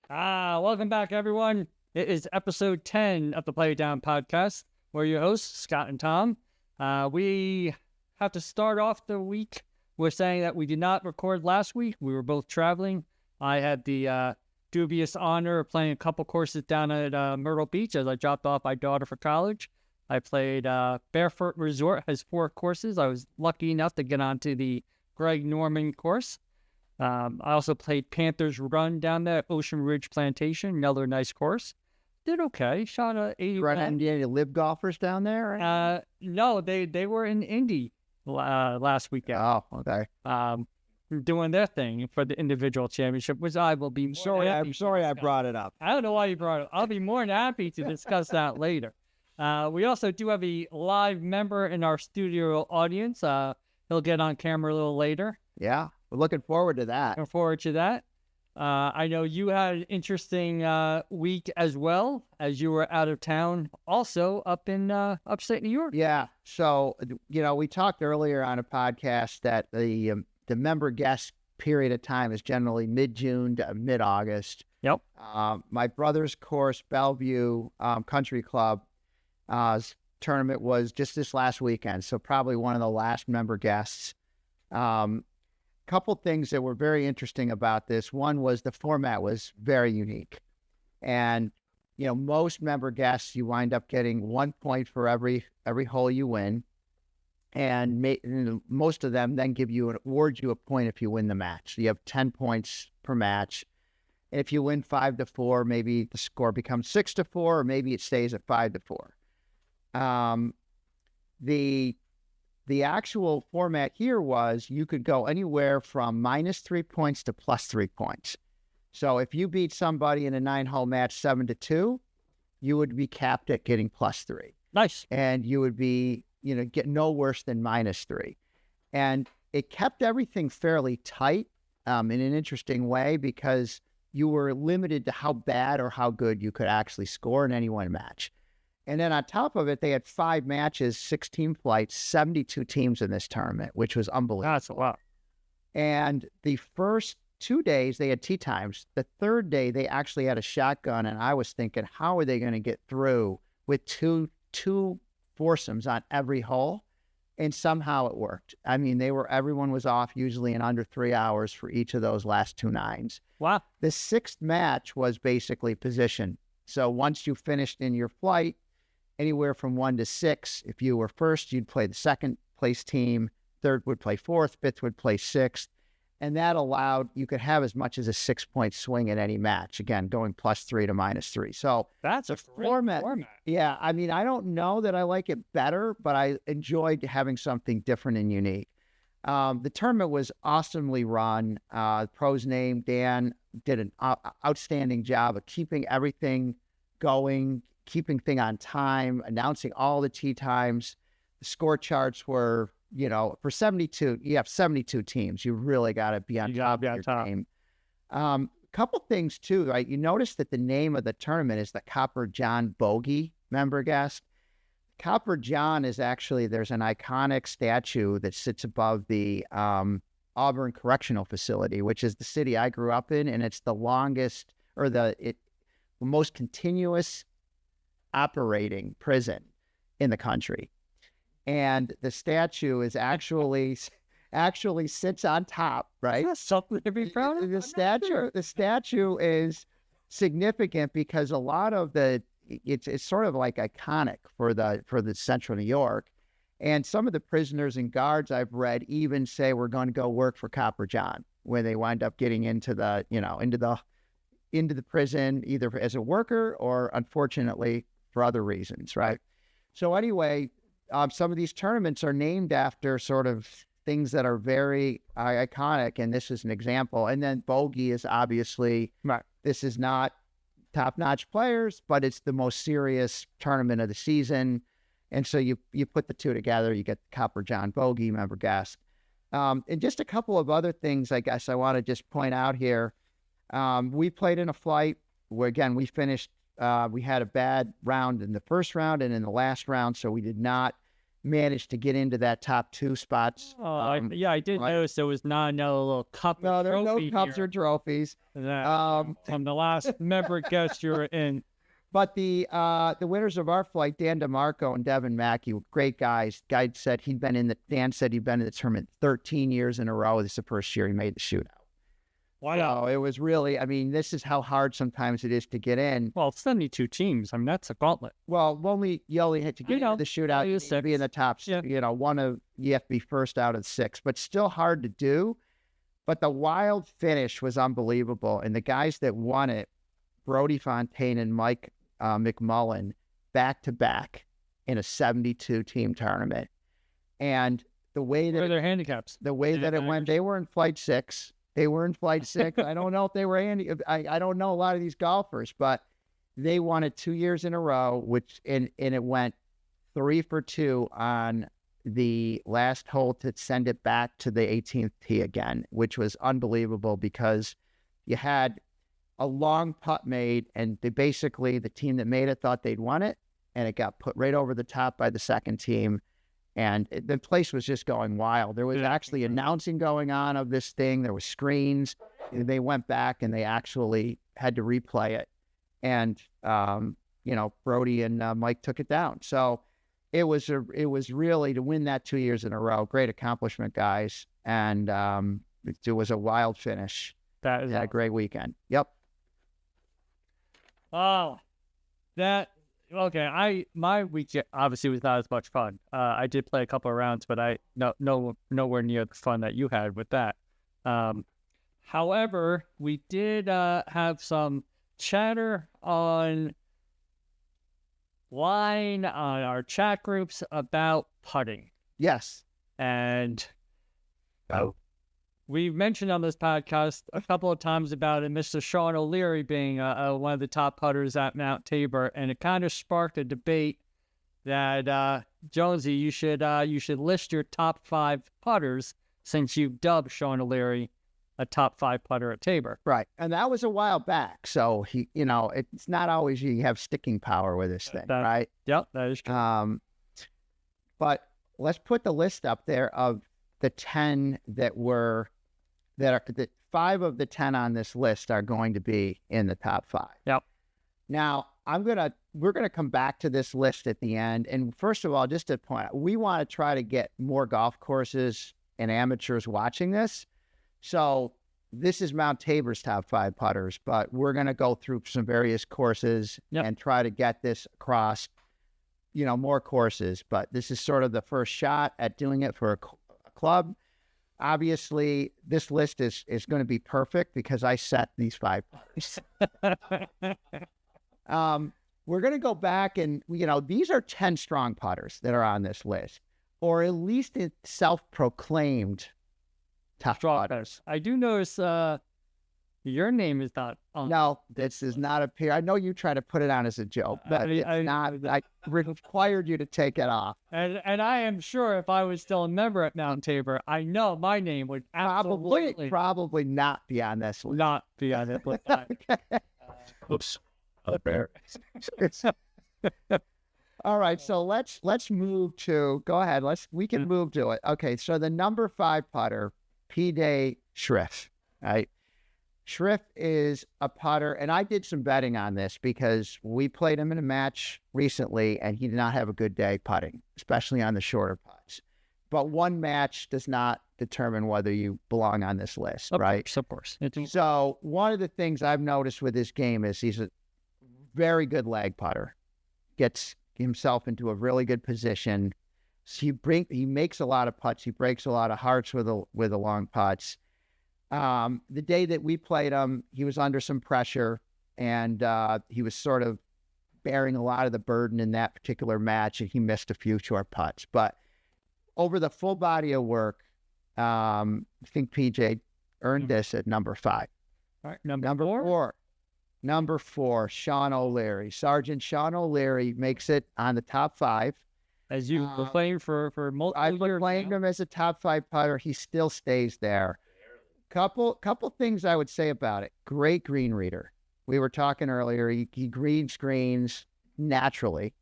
Welcome back, everyone. It is episode 10 of the Play It Down podcast. We're your hosts, Scott and Tom. We have to start off the week with saying that we did not record last week. We were both traveling. I had the dubious honor of playing a couple courses down at Myrtle Beach as I dropped off my daughter for college. I played Barefoot Resort, has 4 courses. I was lucky enough to get onto the Greg Norman course. I also played Panthers Run down there at Ocean Ridge Plantation, another nice course. Did okay, shot a 80. Run any LIV golfers down there? No, they were in Indy last weekend. Oh, okay. Doing their thing for the individual championship, which I will be I'm sorry I brought it up. I don't know why you brought it up. I'll be more than happy to discuss that later. We also do have a live member in our studio audience. He'll get on camera a little later. Yeah, we're looking forward to that. Looking forward to that. I know you had an interesting week as well, as you were out of town, also up in upstate New York. Yeah. So, we talked earlier on a podcast that the member guest period of time is generally mid-June to mid-August. Yep. My brother's course, Bellevue Country Club, tournament was just this last weekend. So probably one of the last member guests. Couple things that were very interesting about this. One was the format was very unique. And, most member guests, you wind up getting 1 point for every hole you win. And most of them then award you a point if you win the match. So you have 10 points per match. And if you win 5-4, maybe the score becomes 6-4, or maybe it stays at 5-4. The actual format here was you could go anywhere from -3 points to +3 points. So if you beat somebody in a 9-hole match 7-2, you would be capped at getting +3. Nice. And you would be, get no worse than -3. And it kept everything fairly tight in an interesting way because you were limited to how bad or how good you could actually score in any one match. And then on top of it, they had 5 matches, 16 flights, 72 teams in this tournament, which was unbelievable. That's a lot. And the first 2 days, they had tee times. The third day, they actually had a shotgun. And I was thinking, how are they going to get through with two foursomes on every hole? And somehow it worked. I mean, everyone was off usually in under 3 hours for each of those last 2 nines. Wow. The 6th match was basically position. So once you finished in your flight, anywhere from 1 to 6. If you were first, you'd play the second place team. Third would play fourth. Fifth would play sixth. And that allowed, you could have as much as a 6-point swing in any match. Again, going +3 to -3. So that's a format. Yeah. I mean, I don't know that I like it better, but I enjoyed having something different and unique. The tournament was awesomely run. Pro's name, Dan, did an outstanding job of keeping everything going, keeping thing on time, announcing all the tee times. The score charts were, for 72, you have 72 teams. You really got to be on top of your team. Couple things too, right? You notice that the name of the tournament is the Copper John Bogey member guest. Copper John is actually, there's an iconic statue that sits above the Auburn Correctional Facility, which is the city I grew up in, and it's the longest or the most continuous operating prison in the country. And the statue is actually sits on top, right? That's something to be proud of. The statue is significant because a lot of it's sort of like iconic for the Central New York. And some of the prisoners and guards I've read even say we're going to go work for Copper John when they wind up getting into the prison, either as a worker or unfortunately for other reasons, right? So anyway, some of these tournaments are named after sort of things that are very iconic, and this is an example. And then Bogey is obviously, right. This is not top-notch players, but it's the most serious tournament of the season. And so you put the two together, you get the Copper John Bogey member guest. And just a couple of other things I guess I want to just point out here. We played in a flight where, again, we finished, we had a bad round in the first round and in the last round, so we did not managed to get into that top 2 spots. I did notice there was not another little cup. No, there are no trophy cups here or trophies. from the last member guest you were in. But the winners of our flight, Dan DeMarco and Devin Mackey, were great guys. Dan said he'd been in the tournament 13 years in a row. This is the first year he made the shootout. Wow. So it was really, this is how hard sometimes it is to get in. Well, 72 teams. That's a gauntlet. Well, you only had to get into the shootout. You need to be in the top, you have to be first out of 6, but still hard to do. But the wild finish was unbelievable. And the guys that won it, Brody Fontaine and Mike McMullen, back-to-back in a 72-team tournament. And the way that... What are their handicaps? The way that it went, they were in flight 6. I don't know if they were I don't know a lot of these golfers, but they won it 2 years in a row, and it went 3 for 2 on the last hole to send it back to the 18th tee again, which was unbelievable because you had a long putt made, and the team that made it thought they'd won it, and it got put right over the top by the second team. And the place was just going wild. There was actually announcing going on of this thing. There were screens. They went back and they actually had to replay it. And, Brody and Mike took it down. So it was really, to win that 2 years in a row, great accomplishment, guys. And it was a wild finish. That is a great weekend. Yep. Oh, okay. My week obviously was not as much fun. I did play a couple of rounds, but nowhere near the fun that you had with that. However, we did have some chatter online on our chat groups about putting. Yes. And we've mentioned on this podcast a couple of times about it, Mr. Sean O'Leary being one of the top putters at Mount Tabor, and it kind of sparked a debate that Jonesy, you should list your top 5 putters since you've dubbed Sean O'Leary a top 5 putter at Tabor. Right, and that was a while back, so he, it's not always you have sticking power with this thing, right? Yep, that is true. But let's put the list up there of the 10 that the 5 of the 10 on this list are going to be in the top 5. Yep. Now, we're gonna come back to this list at the end. And first of all, just to point out, we want to try to get more golf courses and amateurs watching this. So this is Mount Tabor's top 5 putters, but we're gonna go through some various courses and try to get this across, more courses. But this is sort of the first shot at doing it for a club. Obviously, this list is going to be perfect because I set these 5 putters. We're going to go back and, these are 10 strong putters that are on this list, or at least self-proclaimed top putters. I do notice your name is not on. No, this does not appear. I know you try to put it on as a joke, but I required you to take it off. And I am sure if I was still a member at Mount Tabor, I know my name would probably not be on this list. Not be on it. Oops. All right, so let's move to. Go ahead. We can move to it. Okay, so the number 5 putter, P-Day Schriff. Right. Schriff is a putter, and I did some betting on this because we played him in a match recently, and he did not have a good day putting, especially on the shorter putts. But one match does not determine whether you belong on this list, right? Of course. So one of the things I've noticed with his game is he's a very good lag putter, gets himself into a really good position. So he makes a lot of putts. He breaks a lot of hearts with the long putts. The day that we played him, he was under some pressure, and he was sort of bearing a lot of the burden in that particular match, and he missed a few short putts. But over the full body of work, I think PJ earned this at number 5. All right, number 4. Number 4, Sean O'Leary. Sergeant Sean O'Leary makes it on the top 5. As you were playing for multiple years. I've played him as a top 5 putter. He still stays there. Couple things I would say about it. Great green reader. We were talking earlier. He reads greens naturally.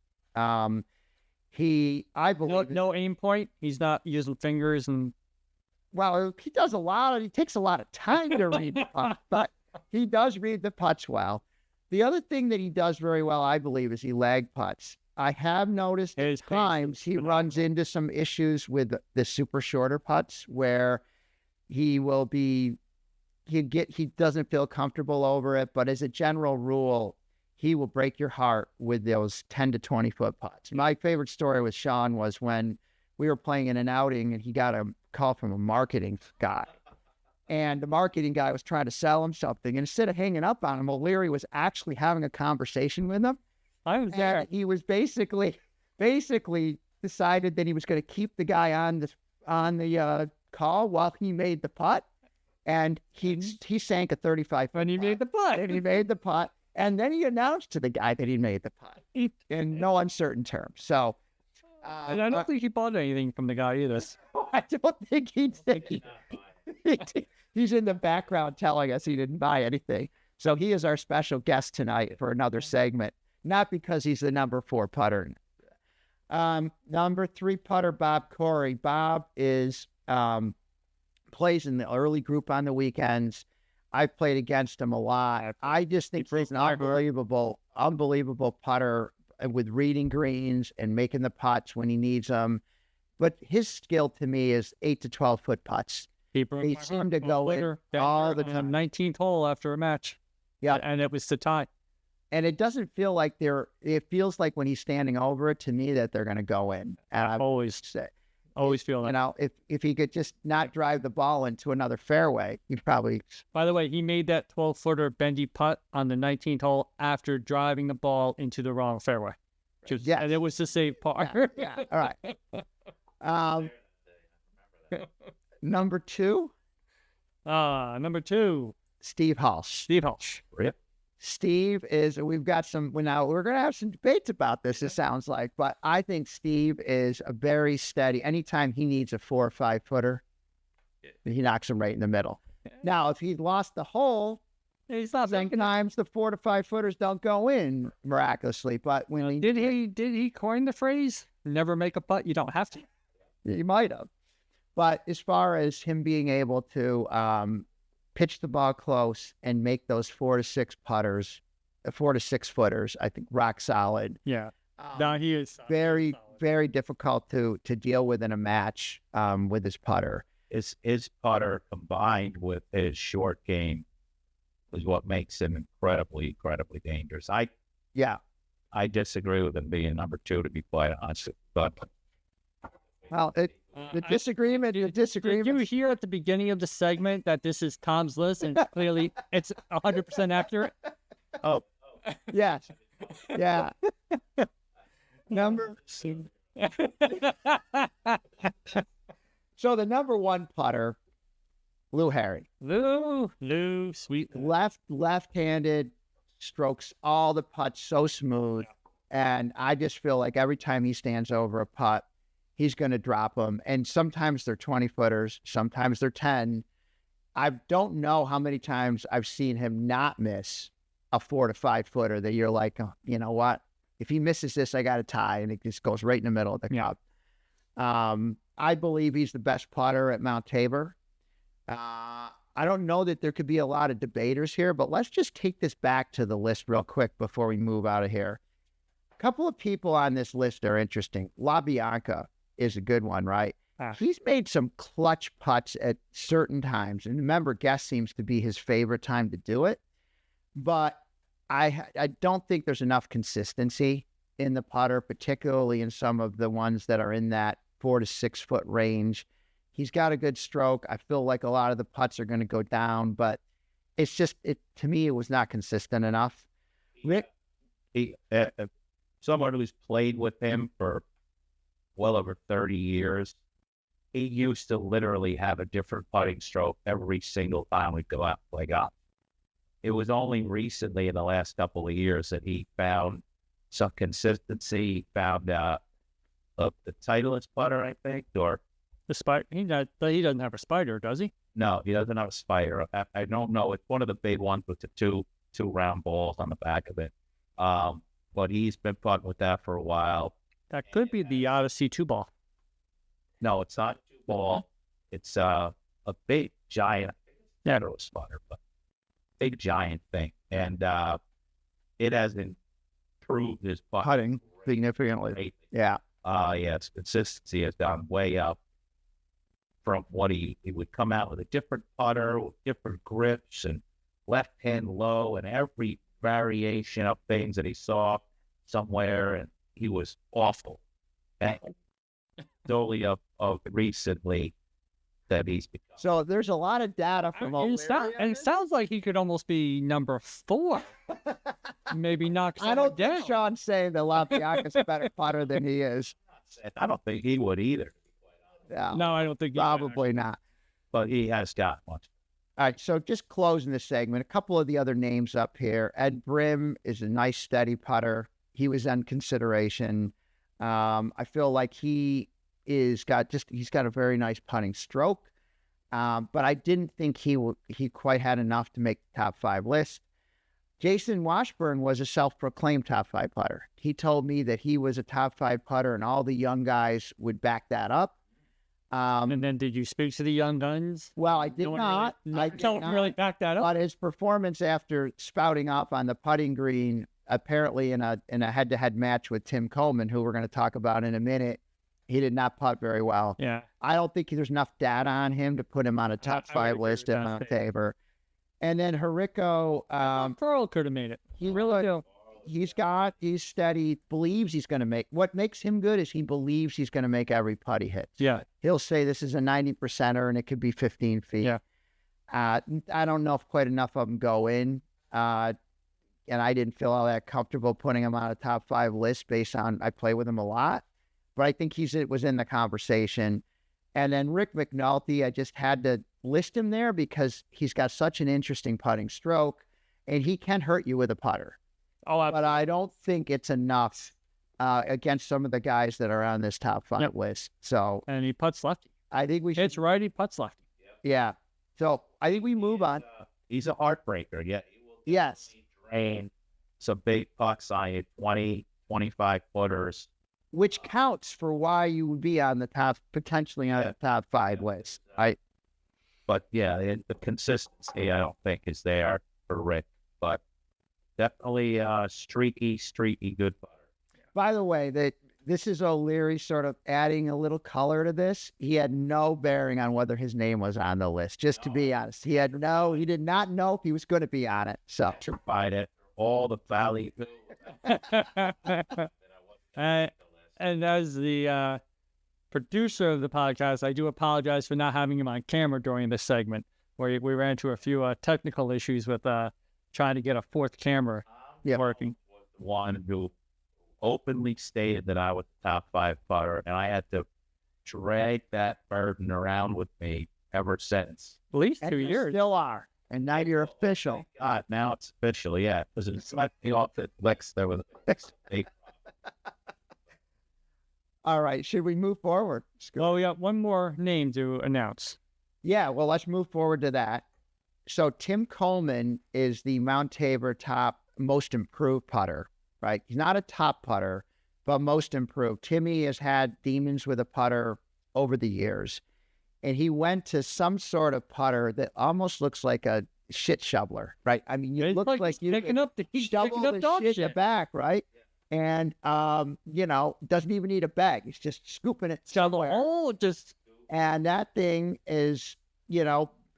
I believe, no aim point. He's not using fingers and. Well, he does he takes a lot of time to read the putt, but he does read the putts well. The other thing that he does very well, I believe, is he lag putts. I have noticed at times he runs into some issues with the super shorter putts where he doesn't feel comfortable over it, but as a general rule, he will break your heart with those 10 to 20 foot putts. My favorite story with Sean was when we were playing in an outing and he got a call from a marketing guy. And the marketing guy was trying to sell him something. And instead of hanging up on him, O'Leary was actually having a conversation with him. I was there. And he was basically decided that he was going to keep the guy on the call while he made the putt. And he sank a 35 when he made the putt. And he made the putt. And then he announced to the guy that he made the putt in no uncertain terms. So, and I don't think he bought anything from the guy either. I don't think he's in the background telling us he didn't buy anything. So he is our special guest tonight for another segment, not because he's the number 4 putter. Number 3 putter, Bob Corey. Bob is plays in the early group on the weekends. I've played against him a lot. I just think he's an unbelievable putter with reading greens and making the putts when he needs them. But his skill to me is 8 to 12 foot putts. He seemed to go in all the time. 19th hole after a match. Yeah. And it was to tie. And it doesn't feel like it feels like when he's standing over it to me that they're going to go in. And I always feel that. You know, if he could just not drive the ball into another fairway, he'd probably. By the way, he made that 12-footer bendy putt on the 19th hole after driving the ball into the wrong fairway. Yeah. And it was the safe par. Yeah. All right. Number 2. Number 2. Steve Hulsh. Yep. Steve is, we're going to have some debates about this, it sounds like, but I think Steve is a very steady. Anytime he needs a 4 or 5 footer, he knocks him right in the middle. Now, if he'd lost the hole, he's not sometimes the 4 to 5 footers don't go in miraculously, but when did he coin the phrase, never make a putt, you don't have to? He might have. But as far as him being able to pitch the ball close and make those 4 to 6 putters, 4 to 6 footers, I think rock solid. Yeah. No, he is very, solid. Very difficult to deal with in a match with his putter. His putter combined with his short game is what makes him incredibly, incredibly dangerous. I disagree with him being number 2, to be quite honest. But well, the disagreement. Did you hear at the beginning of the segment that this is Tom's list, and clearly it's 100% accurate? Oh, yes, yeah. Number. So the number 1 putter, Lou Harry. Lou, sweet. Left-handed, strokes all the putts so smooth, and I just feel like every time he stands over a putt, he's going to drop them. And sometimes they're 20 footers, sometimes they're 10. I don't know how many times I've seen him not miss a 4 to 5 footer that you're like, oh, you know what? If he misses this, I got a tie, and it just goes right in the middle of the cup. I believe he's the best putter at Mount Tabor. I don't know that there could be a lot of debaters here, but let's just take this back to the list real quick before we move out of here. A couple of people on this list are interesting. LaBianca is a good one, right? He's made some clutch putts at certain times. And remember, guest seems to be his favorite time to do it. But I don't think there's enough consistency in the putter, particularly in some of the ones that are in that 4 to 6 foot range. He's got a good stroke. I feel like a lot of the putts are going to go down, but it's just, to me, it was not consistent enough. Rick? Someone who's played with him for well over 30 years, he used to literally have a different putting stroke every single time we go out and play golf. It was only recently in the last couple of years that he found some consistency. He found the Titleist putter, I think, or the spider. He doesn't have a spider, does he? No, he doesn't have a spider. I don't know. It's one of the big ones with the two round balls on the back of it. But he's been putting with that for a while. That could be the Odyssey 2 ball. No, it's not a 2-ball. It's a big, giant, federalist putter, but big, giant thing. And it has improved his putting significantly. Yeah. Its consistency has gone way up from what he would come out with a different putter, with different grips and left hand low and every variation of things that he saw somewhere, and he was awful. And solely of recently that he's become. So there's a lot of data from And it sounds like he could almost be number 4. Maybe knock I don't down. think Sean's saying that Lapiaka's a better putter than he is. I don't think he would either. Yeah, No, I don't think probably not. But he has got much. All right, so just closing the segment, a couple of the other names up here. Ed Brim is a nice, steady putter. He was on consideration. I feel like he's got a very nice putting stroke, but I didn't think he quite had enough to make the top 5 list. Jason Washburn was a self-proclaimed top 5 putter. He told me that he was a top 5 putter, and all the young guys would back that up. And then did you speak to the young guns? Well, I did not. I don't really back that up. But his performance after spouting off on the putting green, apparently in a head-to-head match with Tim Coleman, who we're going to talk about in a minute, he did not putt very well. Yeah. I don't think there's enough data on him to put him on a top 5 list at Mount Tabor. And then Hiriko, Pearl could have made it. He really do. He's steady, believes he's going to make. What makes him good is he believes he's going to make every putt he hits. Yeah. He'll say this is a 90%er and it could be 15 feet. Yeah. I don't know if quite enough of them go in. And I didn't feel all that comfortable putting him on a top 5 list based on I play with him a lot. But I think was in the conversation. And then Rick McNulty, I just had to list him there because he's got such an interesting putting stroke and he can hurt you with a putter. Oh, absolutely. But I don't think it's enough against some of the guys that are on this top 5 list. So, and he putts lefty. I think we should. It's righty, putts lefty. Yeah. So I think we move on. He's a heartbreaker. Yeah. Yes. Drain some big putts on you, 20, 25 footers. Which counts for why you would be on the potentially on the top 5 list. Right. But yeah, the consistency I don't think is there for Rick. But definitely streaky good putter. By the way, this is O'Leary sort of adding a little color to this. He had no bearing on whether his name was on the list, just to be honest. He did not know if he was going to be on it. So tried it, all the valley. And as the producer of the podcast, I do apologize for not having him on camera during this segment, where we ran into a few technical issues with trying to get a 4th camera working. One who openly stated that I was the top 5 putter, and I had to drag that burden around with me ever since. At least 2 years. Still are. And now you're official. God, now it's official, yeah. Because it's let me off the Lex there with a All right. Should we move forward? Well, we got one more name to announce. Yeah, well, let's move forward to that. So Tim Coleman is the Mount Tabor top most improved putter, right? He's not a top putter, but most improved. Timmy has had demons with a putter over the years, and he went to some sort of putter that almost looks like a shit shoveler, right? I mean, you look like you picking up the dog shit in the back, right? And doesn't even need a bag. He's just scooping it somewhere. And that thing is,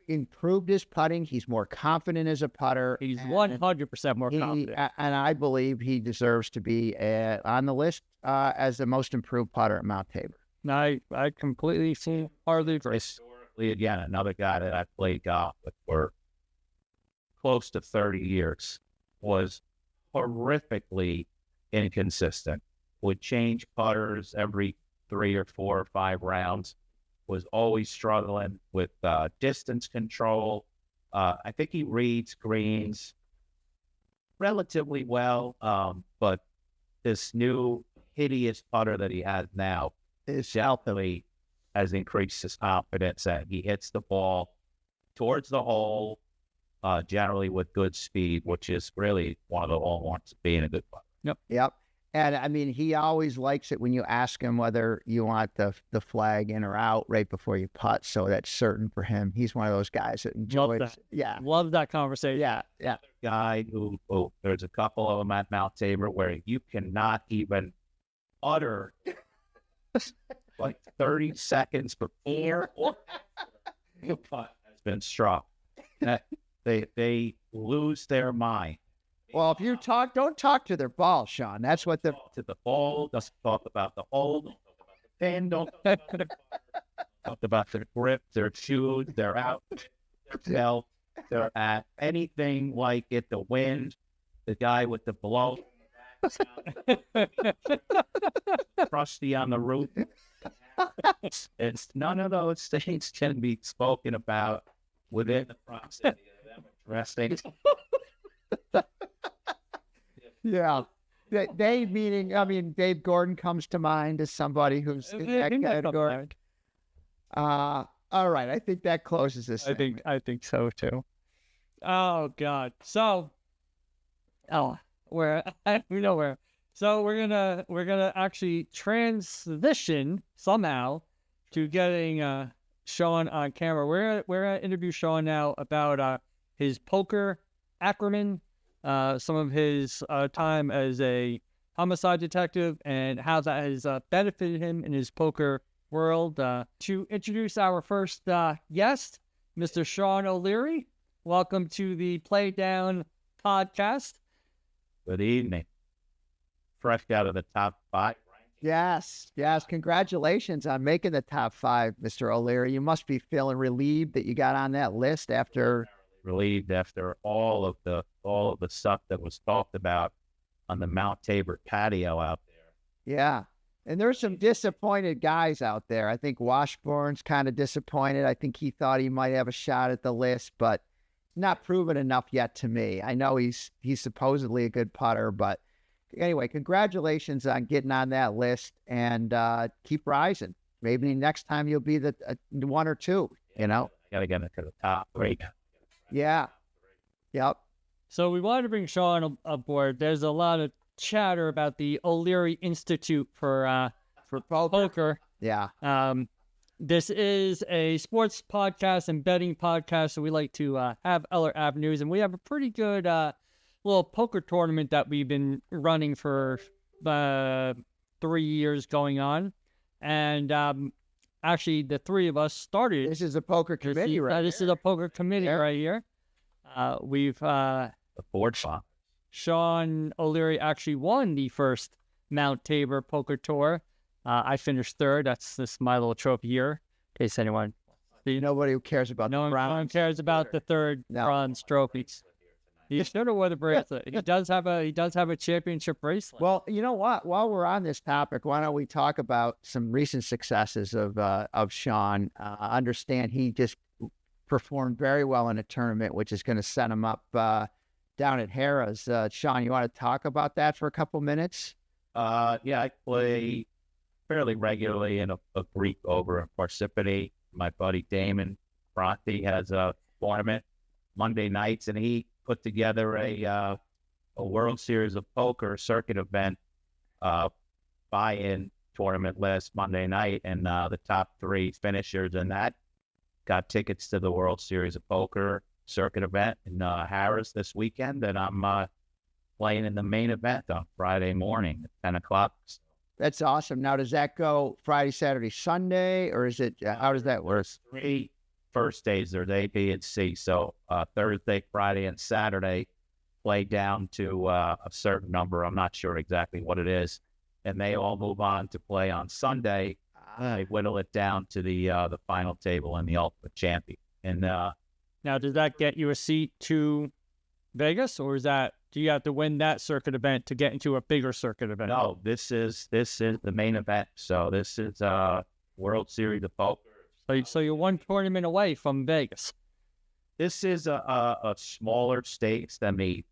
improved his putting. He's more confident as a putter. He's 100% more confident. And I believe he deserves to be on the list as the most improved putter at Mount Tabor. I completely hardly agree. Historically, again, another guy that I played golf with for close to 30 years was horrifically inconsistent. Would change putters every 3 or 4 or 5 rounds. Was always struggling with distance control. I think he reads greens relatively well, but this new hideous putter that he has now definitely has increased his confidence, and he hits the ball towards the hole, generally with good speed, which is really one of the hallmarks of being a good putter. Yep. And I mean, he always likes it when you ask him whether you want the flag in or out right before you putt. So that's certain for him. He's one of those guys that enjoys. that. Yeah. Love that conversation. Yeah. Guy who there's a couple of them at Mount Tabor where you cannot even utter like 30 seconds before the putt has been struck. They lose their mind. Well, if you don't talk to their ball, Sean. That's what the To the ball, doesn't talk about the hole, don't talk about the pin, don't talk about the talk about their grip, their shoes, their outfit, their belt, their at anything like it, the wind, the guy with the blow, crusty on the roof. It's none of those things can be spoken about within the proximity of them addressing. Yeah. Dave meaning, I mean, Dave Gordon comes to mind as somebody who's in that category. All right. I think that closes this. I think so too. Oh God. So, where we know where. So we're gonna actually transition somehow to getting Sean on camera. We're gonna interview Sean now about his poker acumen, some of his time as a homicide detective, and how that has benefited him in his poker world. To introduce our first guest, Mr. Sean O'Leary. Welcome to the Play Down podcast. Good evening. Fresh out of the top 5. Yes. Congratulations on making the top 5, Mr. O'Leary. You must be feeling relieved that you got on that list after. Relieved after all of the stuff that was talked about on the Mount Tabor patio out there. Yeah. And there's some disappointed guys out there. I think Washburn's kind of disappointed. I think he thought he might have a shot at the list, but not proven enough yet to me. I know he's supposedly a good putter, but anyway, congratulations on getting on that list, and keep rising. Maybe next time you'll be the 1 or 2, you know? I got to get into the top 3. Yeah. Yep. So we wanted to bring Sean aboard. There's a lot of chatter about the O'Leary Institute for poker. Yeah. This is a sports podcast and betting podcast, so we like to have other avenues, and we have a pretty good little poker tournament that we've been running for 3 years going on, and actually the 3 of us started. This is a poker committee, right? This is a poker committee right here. We've The board spot. Sean O'Leary actually won the first Mount Tabor Poker Tour. I finished 3rd. That's my little trophy here, in case anyone. Nobody who cares about No the bronze. one cares about the 3rd bronze trophies. He should have worn the bracelet. He does have a championship bracelet. Well, you know what? While we're on this topic, why don't we talk about some recent successes of Sean? Understand he just performed very well in a tournament, which is going to set him up down at Harrah's. Sean, you want to talk about that for a couple minutes? Yeah, I play fairly regularly in a Greek over in Parsippany. My buddy Damon Bronte has a tournament Monday nights, and he put together a World Series of Poker circuit event buy-in tournament last Monday night, and the top 3 finishers in that got tickets to the World Series of Poker circuit event in Harrah's this weekend, and I'm playing in the main event on Friday morning at 10 o'clock. That's awesome. Now, does that go Friday, Saturday, Sunday, or is it, how does that work? 3 first days, there's A, B, and C. So Thursday, Friday, and Saturday play down to a certain number. I'm not sure exactly what it is. And they all move on to play on Sunday. They whittle it down to the final table and the ultimate champion. And now, does that get you a seat to Vegas, or do you have to win that circuit event to get into a bigger circuit event? No, this is the main event. So this is World Series of Poker. So you're one tournament away from Vegas. This is a smaller stakes than the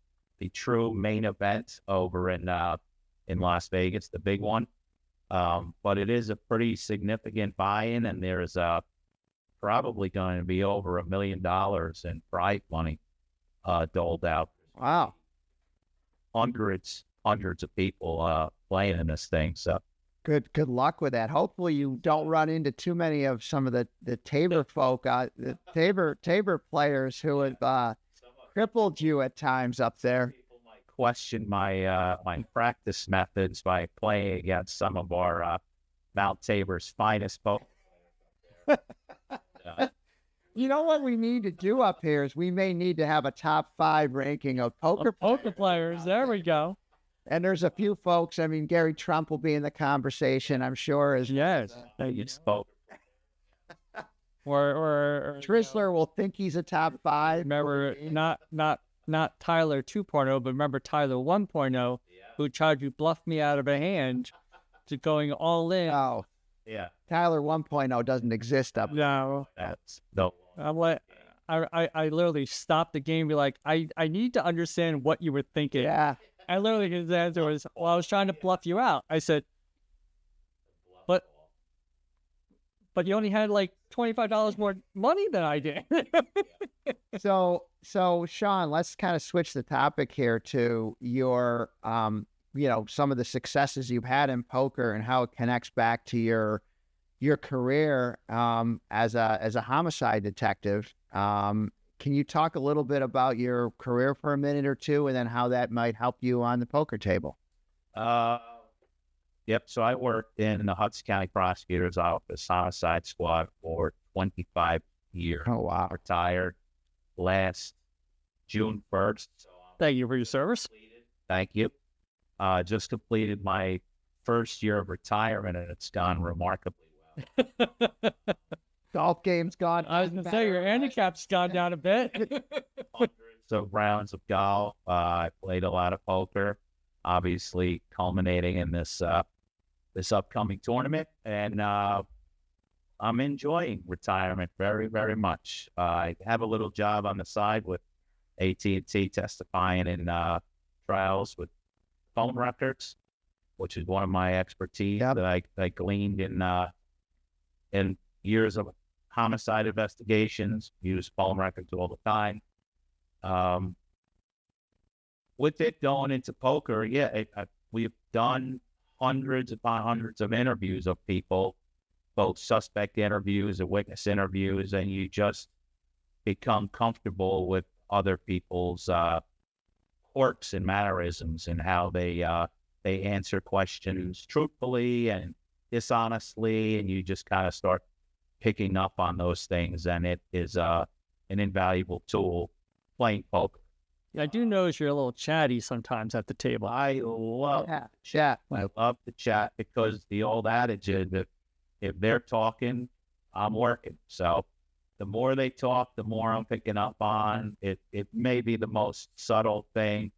true main event over in Las Vegas, the big one. But it is a pretty significant buy-in, and there's probably going to be over $1 million in prize money doled out. Wow. Hundreds hundreds of people playing in this thing. So Good luck with that. Hopefully you don't run into too many of some of the Tabor folk, the Tabor players who have crippled you at times up there. people might question my my practice methods by playing against some of our Mount Tabor's finest folks. You know what we need to do up here is we may need to have a top 5 ranking of poker players. There we go. And there's a few folks. I mean, Gary Trump will be in the conversation, I'm sure. Yes. You spoke. Or Trisler will think he's a top 5. remember, not Tyler 2.0, but remember Tyler 1.0, who tried to bluff me out of a hand to going all in. Oh, Yeah, Tyler 1.0 doesn't exist up there. No, that's no. I'm like, I literally stopped the game and be like, I need to understand what you were thinking. Yeah. I literally, his answer was, well, I was trying to bluff you out. I said, but you only had like $25 more money than I did. So Sean, let's kind of switch the topic here to your, some of the successes you've had in poker and how it connects back to your career as a homicide detective. Can you talk a little bit about your career for a minute or two, and then how that might help you on the poker table? Yep. So I worked in the Hudson County Prosecutor's Office Homicide Squad for 25 years. Oh, wow. Retired last June 1st. So Thank you for your service. thank you. Just completed my first year of retirement, and it's gone remarkably well. Golf game's gone. I was going to say, your handicap's gone down a bit. Hundreds of rounds of golf. I played a lot of poker, obviously culminating in this this upcoming tournament, and I'm enjoying retirement very, very much. I have a little job on the side with AT&T testifying in trials with phone records, which is one of my expertise that I gleaned in years of homicide investigations. Use phone records all the time. With it going into poker, we've done hundreds upon hundreds of interviews of people, both suspect interviews and witness interviews, and you just become comfortable with other people's quirks and mannerisms and how they answer questions truthfully and dishonestly, and you just kind of start picking up on those things, and it is an invaluable tool playing poker. Yeah, I do notice you're a little chatty sometimes at the table. I love chat. I love the chat because the old adage is that if they're talking, I'm working. So the more they talk, the more I'm picking up on. It may be the most subtle thing.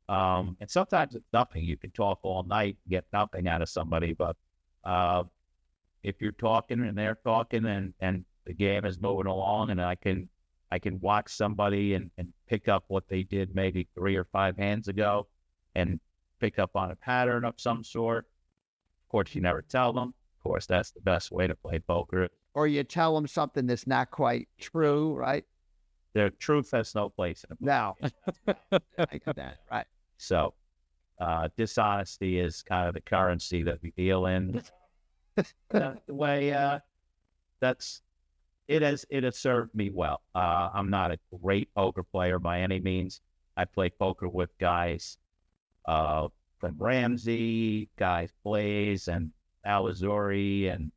And sometimes it's nothing. You can talk all night and get nothing out of somebody. But if you're talking and they're talking and the game is moving along, and I can watch somebody and pick up what they did maybe 3 or 5 hands ago and pick up on a pattern of some sort. Of course, you never tell them. Of course, that's the best way to play poker. Or you tell them something that's not quite true, right? The truth has no place in it. No. I get that. Right. So dishonesty is kind of the currency that we deal in. The way it has served me well. I'm not a great poker player by any means. I play poker with guys from Ramsey, guys Blaze and Alizuri and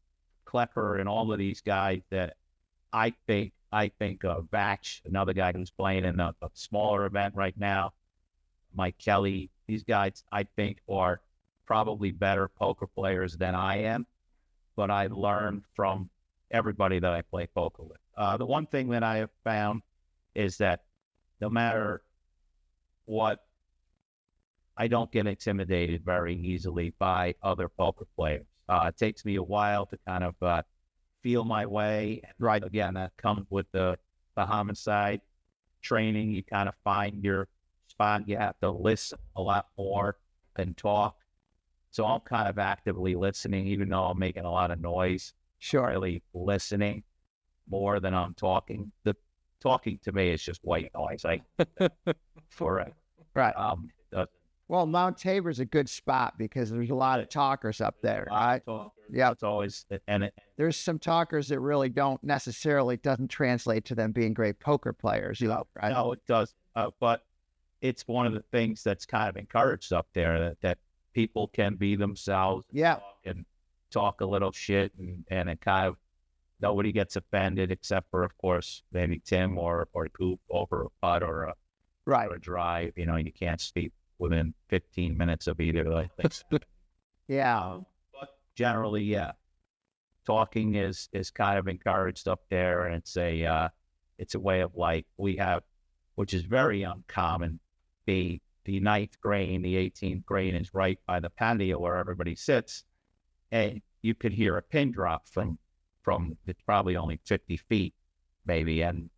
Klepper and all of these guys that I think of. Batch, another guy who's playing in a smaller event right now, Mike Kelly. These guys I think are probably better poker players than I am, but I learned from everybody that I play poker with. The one thing that I have found is that no matter what, I don't get intimidated very easily by other poker players. It takes me a while to kind of feel my way. Right. Again, that comes with the homicide training. You kind of find your spot. You have to listen a lot more than talk. So I'm kind of actively listening, even though I'm making a lot of noise. Sure. Really listening more than I'm talking. The talking to me is just white noise. Forever. Right. It doesn't Well, Mount Tabor's a good spot because there's a lot of talkers up there, right? Yeah, it's always There's some talkers that really doesn't translate to them being great poker players, right? No, it does. But it's one of the things that's kind of encouraged up there that people can be themselves. Yeah. And talk a little shit, and it kind of nobody gets offended except for, of course, maybe Tim or Coop over a putt or a drive. You can't speak within 15 minutes of either of those things. Yeah. But generally, yeah, talking is kind of encouraged up there, and it's a way of life. We have, which is very uncommon. The 9th green, the 18th green is right by the patio where everybody sits, and you could hear a pin drop from it's probably only 50 feet, maybe, and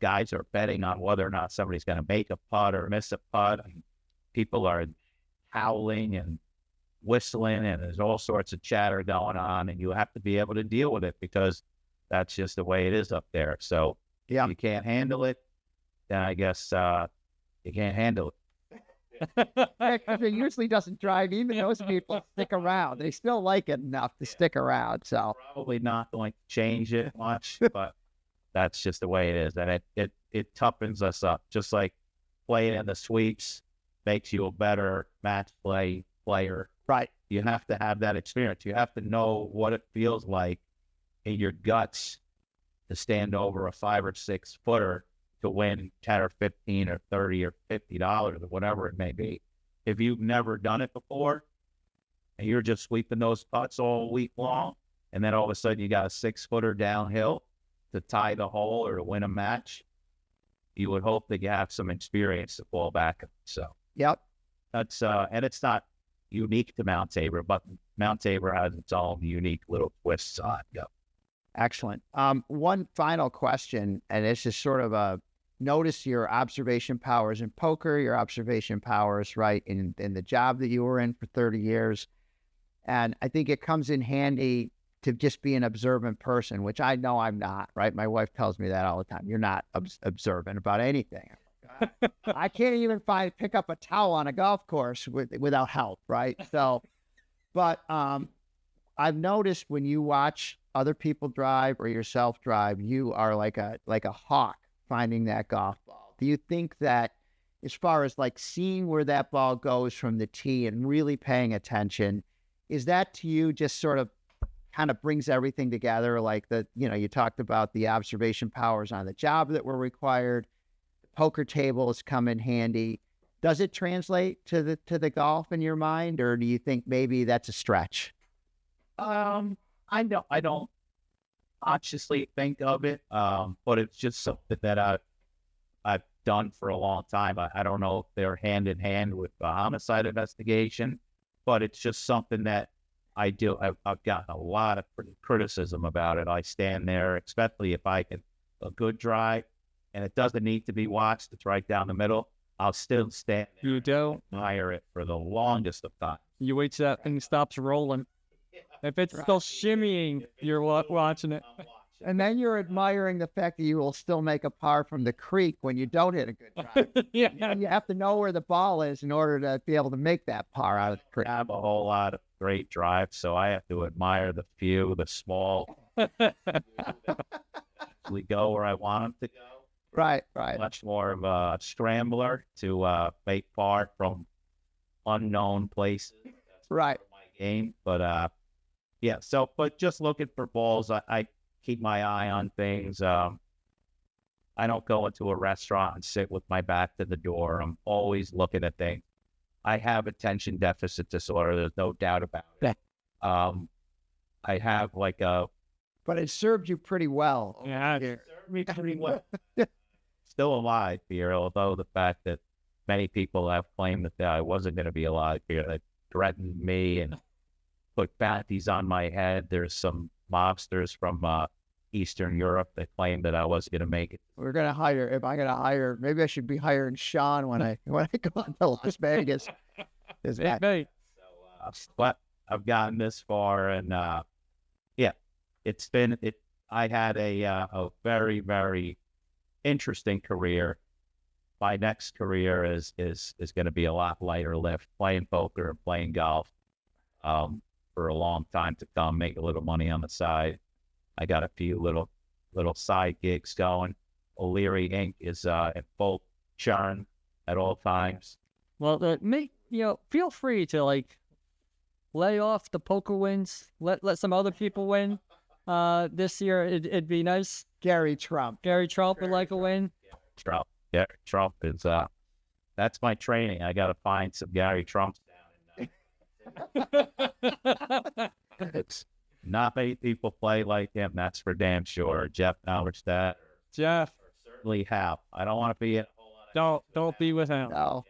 guys are betting on whether or not somebody's going to make a putt or miss a putt, and people are howling and whistling, and there's all sorts of chatter going on, and you have to be able to deal with it because that's just the way it is up there. So if you can't handle it, then I guess you can't handle it. Because it usually doesn't drive. Even those people stick around. They still like it enough to stick around. So probably not going to change it much, but that's just the way it is. And it toughens us up. Just like playing in the sweeps makes you a better match player. Right. You have to have that experience. You have to know what it feels like in your guts to stand over a 5 or 6 footer to win 10 or 15 or 30 or $50 or whatever it may be. If you've never done it before and you're just sweeping those putts all week long, and then all of a sudden you got a 6-footer downhill to tie the hole or to win a match, you would hope that you have some experience to fall back. So that's and it's not unique to Mount Tabor, but Mount Tabor has its own unique little twists on it. Excellent. One final question, and this is sort of notice your observation powers in poker, your observation powers, right, in the job that you were in for 30 years. And I think it comes in handy to just be an observant person, which I know I'm not, right? My wife tells me that all the time. You're not observant about anything. I can't even pick up a towel on a golf course without help, right? So, but I've noticed when you watch other people drive or yourself drive, you are like a hawk finding that golf ball. Do you think that as far as like seeing where that ball goes from the tee and really paying attention, is that to you just sort of kind of brings everything together? Like you talked about the observation powers on the job that were required. The poker table has come in handy. Does it translate to the golf in your mind, or do you think maybe that's a stretch? I don't consciously think of it, but it's just something that I've done for a long time. I don't know if they're hand in hand with the homicide investigation, but it's just something that I do. I've gotten a lot of criticism about it. I stand there, especially if I get a good drive, and it doesn't need to be watched. It's right down the middle. I'll still stand there. You don't admire it for the longest of time. You wait till that thing stops rolling. If it's still shimmying, you're watching it. And then you're admiring the fact that you will still make a par from the creek when you don't hit a good drive. Yeah. You have to know where the ball is in order to be able to make that par out of the creek. I have a whole lot of great drives, so I have to admire the few, the small. We go where I want them to go. Right. Much more of a scrambler to make par from unknown places. That's right. My game, but yeah. So, but just looking for balls, I keep my eye on things. I don't go into a restaurant and sit with my back to the door. I'm always looking at things. I have attention deficit disorder. There's no doubt about it. I have like a. But it served you pretty well. Yeah, it served me pretty well. Still alive here, although the fact that many people have claimed that I wasn't going to be alive here, that threatened me and put bounties on my head. There's some mobsters from Eastern Europe that claimed that I wasn't going to make it. We're going to hire. If I'm going to hire, maybe I should be hiring Sean when I go to Las Vegas. But I've gotten this far, and yeah, it's been it. I had a very, very interesting career, my next career is going to be a lot lighter lift, playing poker and playing golf for a long time to come, make a little money on the side. I got a few little side gigs going. O'Leary Inc. is in full churn at all times. Well, feel free to like lay off the poker wins. Let some other people win. This year it'd be nice. Gary Trump would like a win. Trump is that's my training. I got to find some Gary Trumps down in it's not many people play like him. That's for damn sure. Jeff Halberstadt. Jeff. Certainly have. I don't want to be in a whole lot of Don't be with him. No.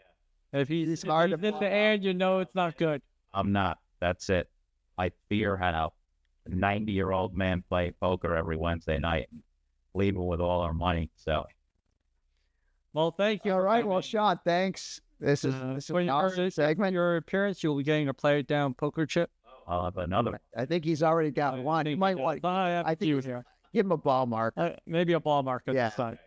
If he's hard to hit the hand, you know it's not good. I'm not. That's it. I fear how a 90-year-old man play poker every Wednesday night and leave him with all our money. So. Well, thank you. All right. Well, Sean, thanks. This is an awesome segment. Your appearance, you'll be getting a Play It Down poker chip. I'll have another one. I think he's already got one. He might want. I think give him a ball mark. Maybe a ball marker. Yeah. This time.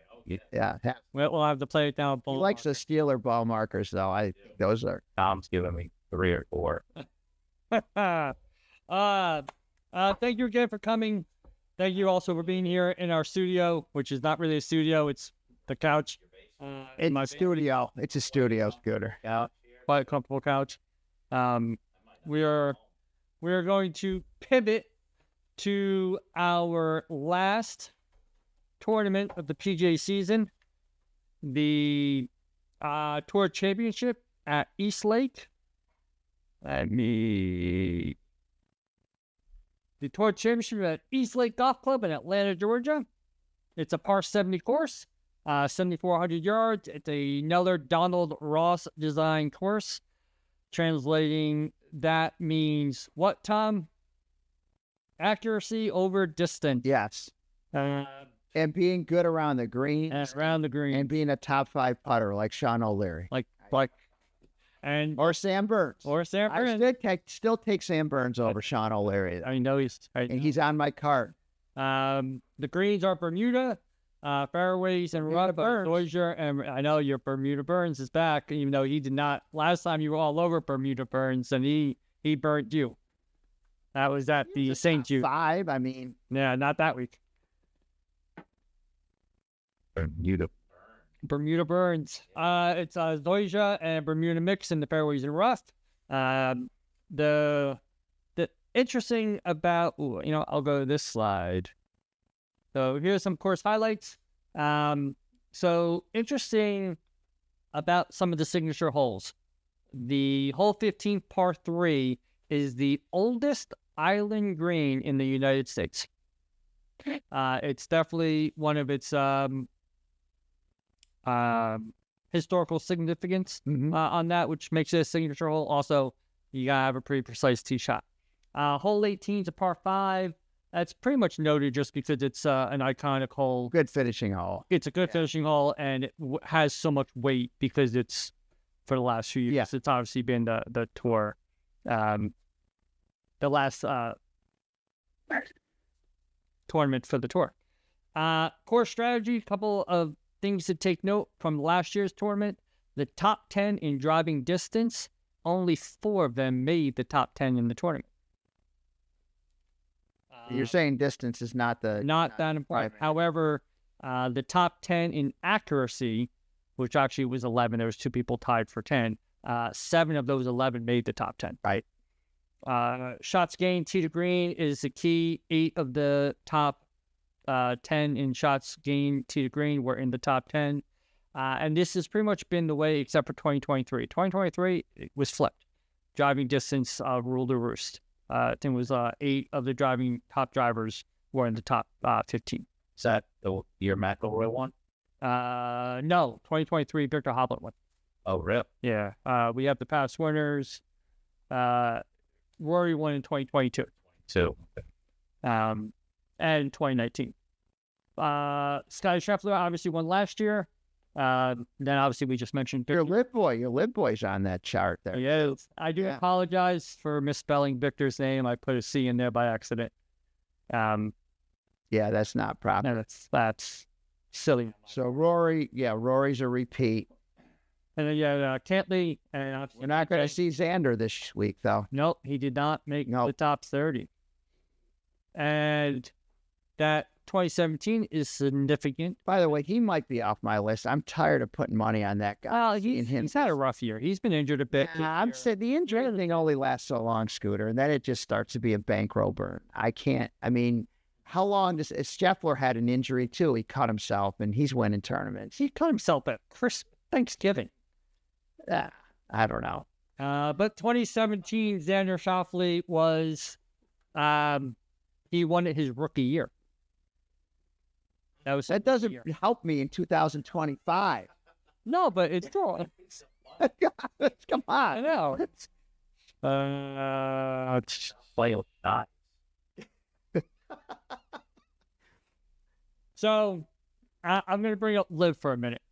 Yeah. We'll have to Play It Down. He likes the Steeler ball markers, though. Those are. Tom's giving me 3 or 4. Thank you again for coming. Thank you also for being here in our studio, which is not really a studio. It's the couch. It's my studio. It's a studio, Scooter. Yeah, quite a comfortable couch. We are going to pivot to our last tournament of the PGA season, the Tour Championship at East Lake. The Tour Championship at East Lake Golf Club in Atlanta, Georgia. It's a par 70 course, 7,400 yards. It's another Donald Ross design course. Translating, that means what, Tom? Accuracy over distance. Yes. And being good around the green. And being a top 5 putter like Sean O'Leary. Or Sam Burns. I still take Sam Burns over Sean O'Leary. I know he's on my card. The greens are Bermuda, fairways and rough Burns. And I know your Bermuda Burns is back, even though he did not. Last time you were all over Bermuda Burns, and he burnt you. That was at the St. Jude. 5, I mean. Yeah, not that week. Bermuda Burns. It's Zoysia and Bermuda mix in the fairways and rough. The interesting about, I'll go to this slide. So here's some course highlights. So interesting about some of the signature holes. The hole 15 par 3 is the oldest island green in the United States. It's definitely one of its historical significance on that, which makes it a signature hole. Also, you gotta have a pretty precise tee shot. Hole 18 is a par 5. That's pretty much noted just because it's an iconic hole. Good finishing hole. It's a good finishing hole, and it has so much weight because it's for the last few years. Yeah. It's obviously been the tour, the last tournament for the tour. Course strategy, a couple of things to take note from last year's tournament. The top 10 in driving distance, only 4 of them made the top 10 in the tournament. You're saying distance is not that important. However, the top 10 in accuracy, which actually was 11, there was 2 people tied for 10. 7 of those 11 made the top 10. Right. Shots gained, tee to green is the key. 8 of the top 10 in shots gained, tee to green were in the top 10. And this has pretty much been the way except for 2023. 2023 it was flipped. Driving distance ruled the roost. I think it was 8 of the top drivers were in the top 15. Is that the year McIlroy won? No, 2023 Victor Hovland won. Oh, really? Yeah. We have the past winners. Rory won in 2022. And 2019. Scotty Scheffler obviously won last year. Then obviously we just mentioned Victor. Your LIV boy's on that chart there. Yeah, I do apologize for misspelling Victor's name. I put a C in there by accident. Yeah, that's not proper. That's silly. So Rory's a repeat. And then Cantley, and We're not going to see Xander this week, though. Nope, he did not make the top 30. And that 2017 is significant. By the way, he might be off my list. I'm tired of putting money on that guy. Well, he's had a rough year. He's been injured a bit. I'm saying the injury thing only lasts so long, Scooter, and then it just starts to be a bankroll burn. How long does Scheffler had an injury too? He cut himself, and he's winning tournaments. He cut himself at Thanksgiving. I don't know. But 2017, Xander Schauffele was, he won it his rookie year. That doesn't help me in 2025. No, but it's still. Come on. I know. Play a shot. So, I'm going to bring up LIV for a minute.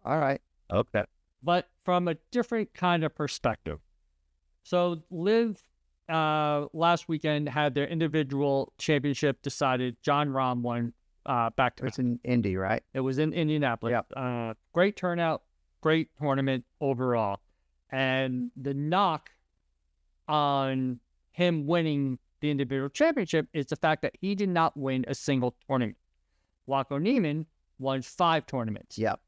All right. Okay. But from a different kind of perspective. So LIV last weekend had their individual championship decided. Jon Rahm won back to back. It's in Indy, right? It was in Indianapolis. Yep. Great turnout, great tournament overall. And the knock on him winning the individual championship is the fact that he did not win a single tournament. Waco Neiman won 5 tournaments. Yep.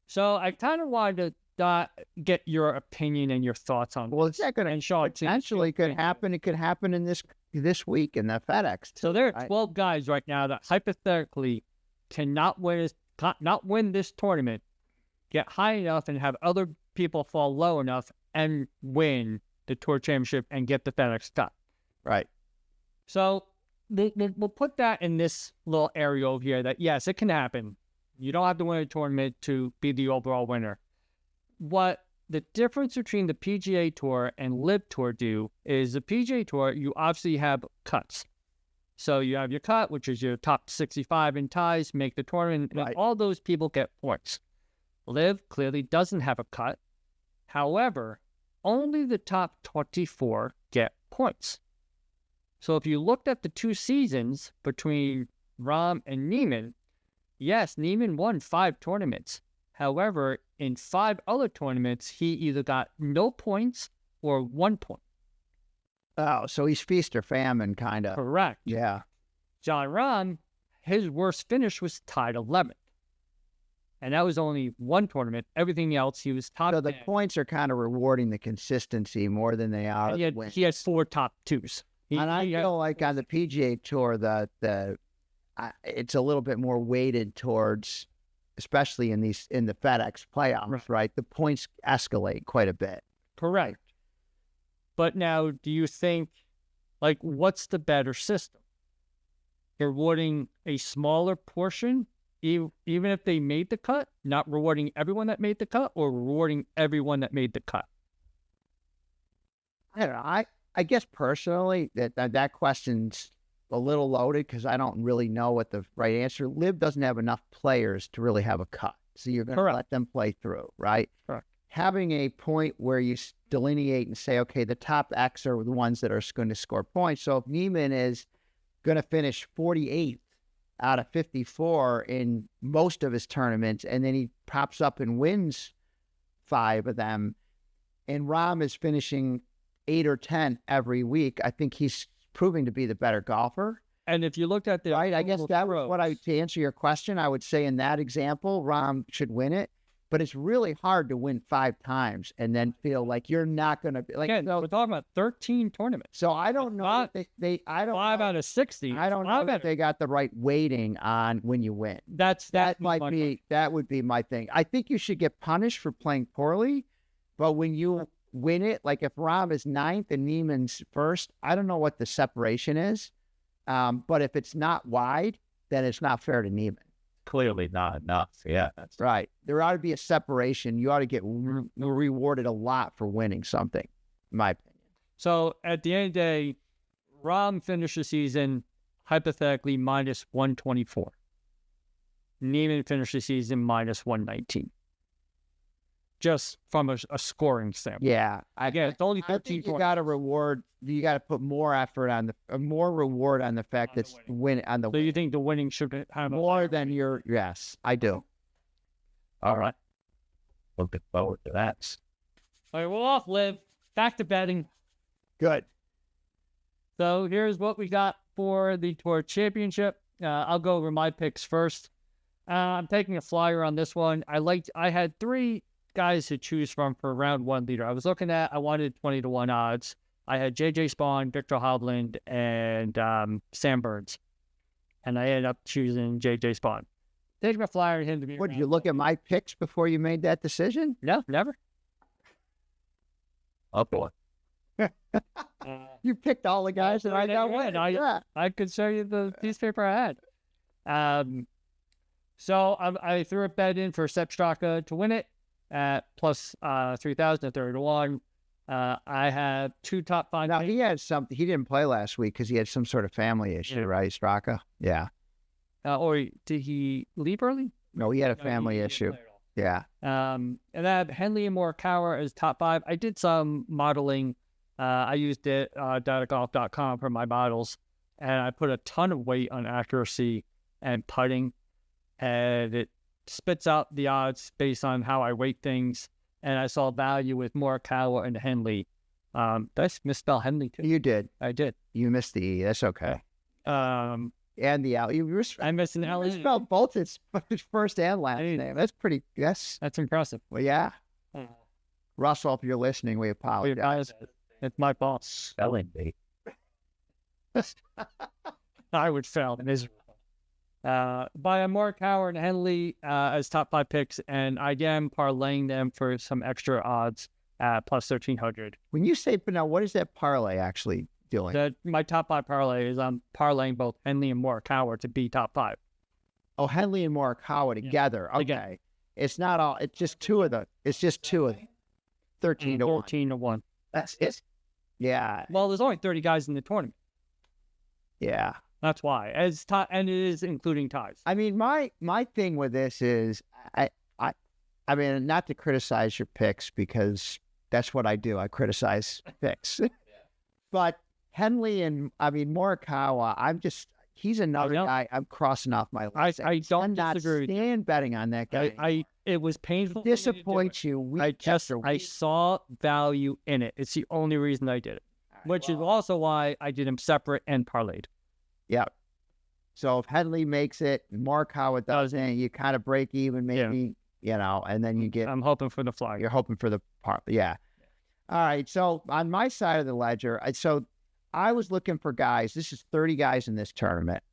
So I kind of wanted to get your opinion and your thoughts on. Well, it's not going to potentially could happen. It could happen in this week in the FedEx. So there are 12 guys right now that hypothetically cannot win this tournament, get high enough, and have other people fall low enough and win the Tour Championship and get the FedEx Cup. Right. So we'll put that in this little area over here. That yes, it can happen. You don't have to win a tournament to be the overall winner. What the difference between the PGA Tour and LIV Tour do is the PGA Tour, you obviously have cuts. So you have your cut, which is your top 65 in ties, make the tournament, right. And all those people get points. LIV clearly doesn't have a cut. However, only the top 24 get points. So if you looked at the 2 seasons between Rahm and Neiman, yes, Neiman won 5 tournaments. However, in 5 other tournaments, he either got no points or 1 point. Oh, so he's feast or famine, kind of. Correct. Yeah. Jon Rahm, his worst finish was tied 11th. And that was only 1 tournament. Everything else, he was top 10. So the points are kind of rewarding the consistency more than they are He had 4 top 2s. I feel like on the PGA Tour, it's a little bit more weighted towards, especially in the FedEx playoffs, right? The points escalate quite a bit. Correct. But now, do you think, what's the better system? Rewarding a smaller portion, even if they made the cut, not rewarding everyone that made the cut, or rewarding everyone that made the cut? I don't know. I guess personally that question's a little loaded because I don't really know what the right answer. LIV doesn't have enough players to really have a cut, so you're going to let them play through, right? Correct. Having a point where you delineate and say, okay, the top X are the ones that are going to score points. So if Neiman is going to finish 48th out of 54 in most of his tournaments, and then he pops up and wins 5 of them, and Rahm is finishing 8 or 10 every week, I think he's proving to be the better golfer. And if you looked at the right, I guess that was what to answer your question, I would say in that example, Rahm should win it. But it's really hard to win 5 times and then feel like you're not going to be like. Again, we're talking about 13 tournaments. So I don't know. I don't. 5 out of 60. I don't know if they got the right weighting on when you win. That would be my thing. I think you should get punished for playing poorly, but when you win it, like if Rahm is 9th and Neiman's 1st, I don't know what the separation is. But if it's not wide, then it's not fair to Neiman. Clearly not enough. Yeah, that's right. There ought to be a separation. You ought to get rewarded a lot for winning something, in my opinion. So at the end of the day, Rahm finished the season hypothetically minus 124. Neiman finished the season minus 119. just from a scoring standpoint. Yeah. Again, it's only I 13 think you points. got to reward. You got to put more effort on more reward on the fact On the that's win on the So you think the winning should have more than your yes, I do. All right. Looking forward to that. All right, well, off Liv. Back to betting. Good. So here's what we got for the Tour Championship. I'll go over my picks first. I'm taking a flyer on this one. I had 3 guys to choose from for round 1 leader. I wanted 20-1 odds. I had JJ Spawn, Victor Hovland, and Sam Burns. And I ended up choosing JJ Spawn. Taking a flyer on him to be. What, did you look at my picks before you made that decision? No, never. Oh, boy. You picked all the guys that I got yeah, winning. Yeah. I could show you the piece of paper I had. So I threw a bet in for Sepp Straka to win it at plus 3,000 at 30-1. I had 2 top 5. Now he had something. He didn't play last week because he had some sort of family issue, right, Straka? Yeah. Or did he leave early? No, he had a No, family he didn't issue. play at all. Yeah. And I have Henley and Morikawa as top 5. I did some modeling. I used it, datagolf.com for my models, and I put a ton of weight on accuracy and putting, and it spits out the odds based on how I weight things. And I saw value with Morikawa and Henley. Did I misspell Henley too? You did. I did. You missed the E. That's okay. And the L. I missed an L. You spelled both his first and last Hey. name. That's pretty. Yes. That's impressive. Well, yeah. Russell, if you're listening, we apologize. It's my boss. Spelling bee. I would fail miserably. By a Morikawa and Henley as top 5 picks, and I am parlaying them for some extra odds at plus 1,300. When you say, but now, what is that parlay actually doing? My top 5 parlay is I'm parlaying both Henley and Morikawa to be top 5. Oh, Henley and Morikawa together. Okay. Together. It's not all. It's just 2 of the. It's just 2 of them. 13 to 1. 14-1. That's it. Yeah. Well, there's only 30 guys in the tournament. Yeah. That's why. And it is including ties. I mean, my thing with this is, I mean, not to criticize your picks because that's what I do. I criticize picks. But Henley and Morikawa, he's another guy I'm crossing off my list. I don't I'm not disagree with you. stand betting on that guy. It was painful. Disappoint you. I saw value in it. It's the only reason I did it, which is also why I did them separate and parlayed. Yeah. So if Henley makes it, Morikawa doesn't, you kind of break even, maybe, and then you get. I'm hoping for the flag. You're hoping for the part. Yeah. All right. So on my side of the ledger, I was looking for guys. This is 30 guys in this tournament.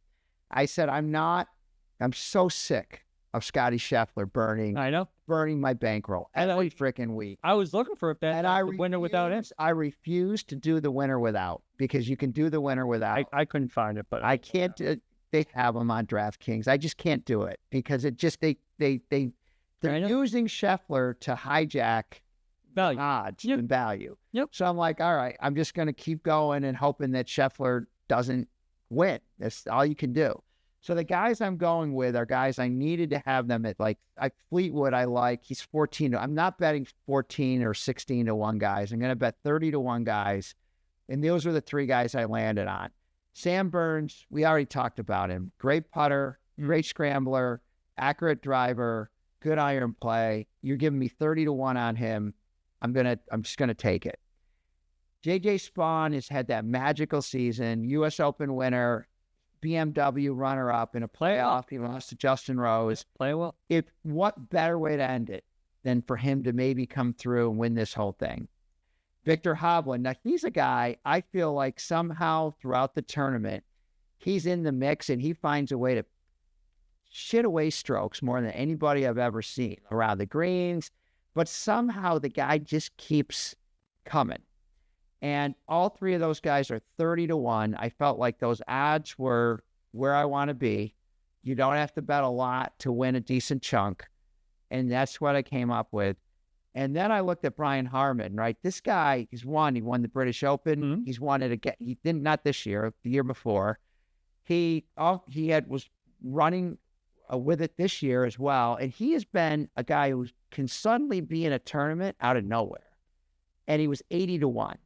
I said, I'm so sick of Scotty Scheffler burning my bankroll every freaking week. I was looking for a bet, and I the winner without him. I refuse to do the winner without, because you can do the winner without. I couldn't find it, but I can't. They have them on DraftKings. I just can't do it because it just they're using Scheffler to hijack value. odds Yep. and value. Yep. So I'm like, all right, I'm just going to keep going and hoping that Scheffler doesn't win. That's all you can do. So the guys I'm going with are guys I needed to have them at, like Fleetwood. I like, he's 14. I'm not betting 14 or 16 to 1 guys. I'm going to bet 30 to 1 guys. And those were the 3 guys I landed on. Sam Burns, we already talked about him. Great putter, great scrambler, accurate driver, good iron play. You're giving me 30 to 1 on him. I'm just gonna take it. JJ Spawn has had that magical season, U.S. Open winner, BMW runner-up in a playoff. He lost to Justin Rose. Play well. What better way to end it than for him to maybe come through and win this whole thing? Victor Hovland. Now, he's a guy I feel like somehow throughout the tournament, he's in the mix and he finds a way to shit away strokes more than anybody I've ever seen around the greens. But somehow the guy just keeps coming. And all 3 of those guys are 30 to 1. I felt like those odds were where I want to be. You don't have to bet a lot to win a decent chunk. And that's what I came up with. And then I looked at Brian Harman, right? This guy, He won the British Open. Mm-hmm. He's won it again. He didn't, not this year, the year before. Was running with it this year as well. And he has been a guy who's can suddenly be in a tournament out of nowhere. And he was 80-1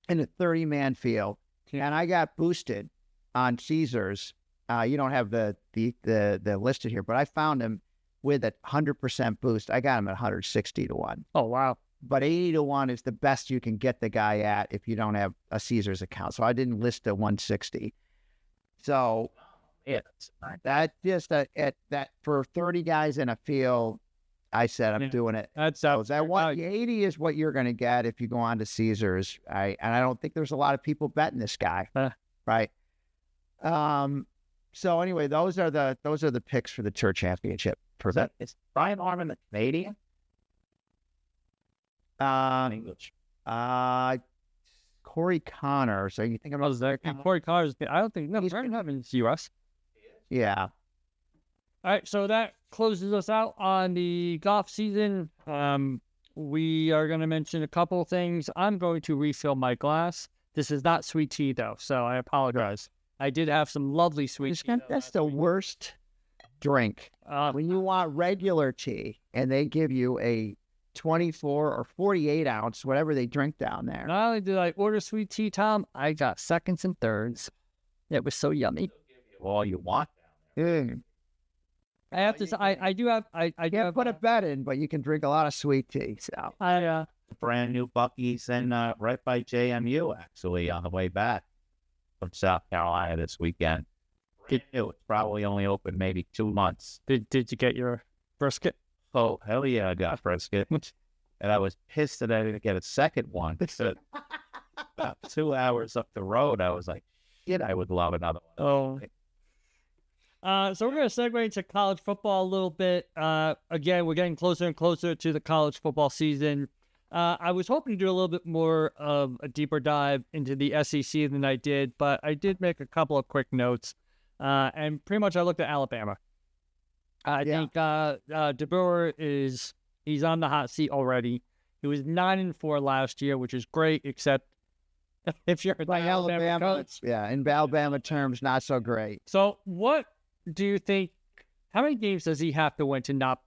in a 30-man field. And I got boosted on Caesars. You don't have the listed here, but I found him with a 100% boost. I got him at 160-1. Oh, wow. But 80-1 is the best you can get the guy at if you don't have a Caesars account. So I didn't list at 160. So that just at that for 30 guys in a field, I said I'm doing it. That's so that 180 is what you're going to get if you go on to Caesars. And I don't think there's a lot of people betting this guy, right? So anyway, those are the picks for the Tour Championship. Is Brian Harman the Canadian? English. Corey Connor. So you think about that? Corey Connor's. I don't think he's in U.S. Yeah. All right, so that closes us out on the golf season. We are going to mention a couple of things. I'm going to refill my glass. This is not sweet tea, though, so I apologize. I did have some lovely sweet tea. That's the worst drink. When you want regular tea, and they give you a 24 or 48 ounce, whatever they drink down there. Not only did I order sweet tea, Tom, I got seconds and thirds. It was so yummy. All you want down there. I have to say, I do have, I can't put a bet in, but you can drink a lot of sweet tea. So brand new Buc-Ee's and right by JMU, actually, on the way back from South Carolina this weekend. It's probably only open maybe 2 months. Did you get your brisket? Oh, hell yeah, I got brisket. And I was pissed that I didn't get a second one. About 2 hours up the road, I was like, shit, I would love another one. So we're going to segue into college football a little bit. Again, we're getting closer and closer to the college football season. I was hoping to do a little bit more of a deeper dive into the SEC than I did, but I did make a couple of quick notes. And pretty much I looked at Alabama. I think DeBoer he's on the hot seat already. He was 9-4 last year, which is great, except if you're like Alabama, in Alabama terms, not so great. So what do you think? How many games does he have to win to not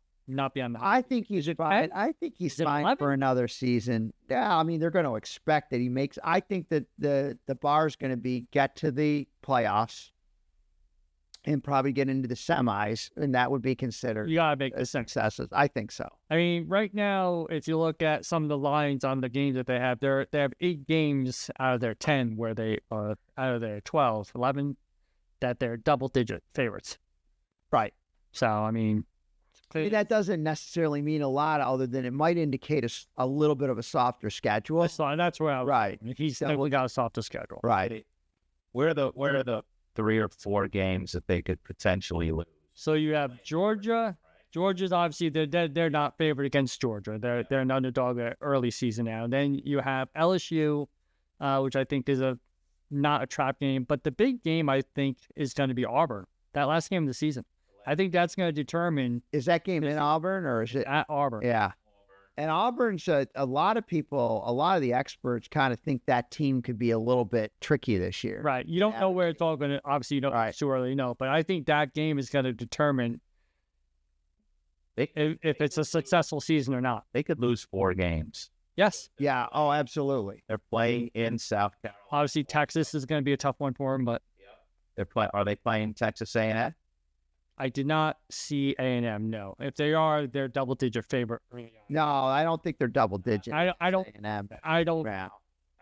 be on the hot seat? I think he's fine. I think he's fine for another season. Yeah, I mean they're going to expect that he makes. I think that the bar is going to be get to the playoffs and probably get into the semis, and that would be considered. You gotta make the successes. I think so. I mean, right now, if you look at some of the lines on the games that they have 8 games out of their 10 where they are out of their 12, 11 that they're double-digit favorites. Right. So, I mean, that doesn't necessarily mean a lot, other than it might indicate a little bit of a softer schedule. That's where I was. Right. He's definitely got a softer schedule. Right. Where are the 3 or 4 games that they could potentially lose? So you have Georgia. Georgia's obviously they're not favored against Georgia. They're an underdog at early season now. Then you have LSU, which I think is not a trap game, but the big game I think is going to be Auburn. That last game of the season. I think that's going to determine. Is that game in Auburn or is it at Auburn? Yeah. And Auburn's a lot of the experts kind of think that team could be a little bit tricky this year. Right. You don't know where it's all going to, obviously you don't it's too early to know, but I think that game is going to determine if it's a successful season or not. They could lose 4 games. Yes. Yeah. Oh, absolutely. They're playing in South Carolina. Obviously Texas is going to be a tough one for them, but. Are they playing Texas A&M? I did not see A&M, no. If they are, they're double-digit favorite. No, I don't think they're double-digit. I don't.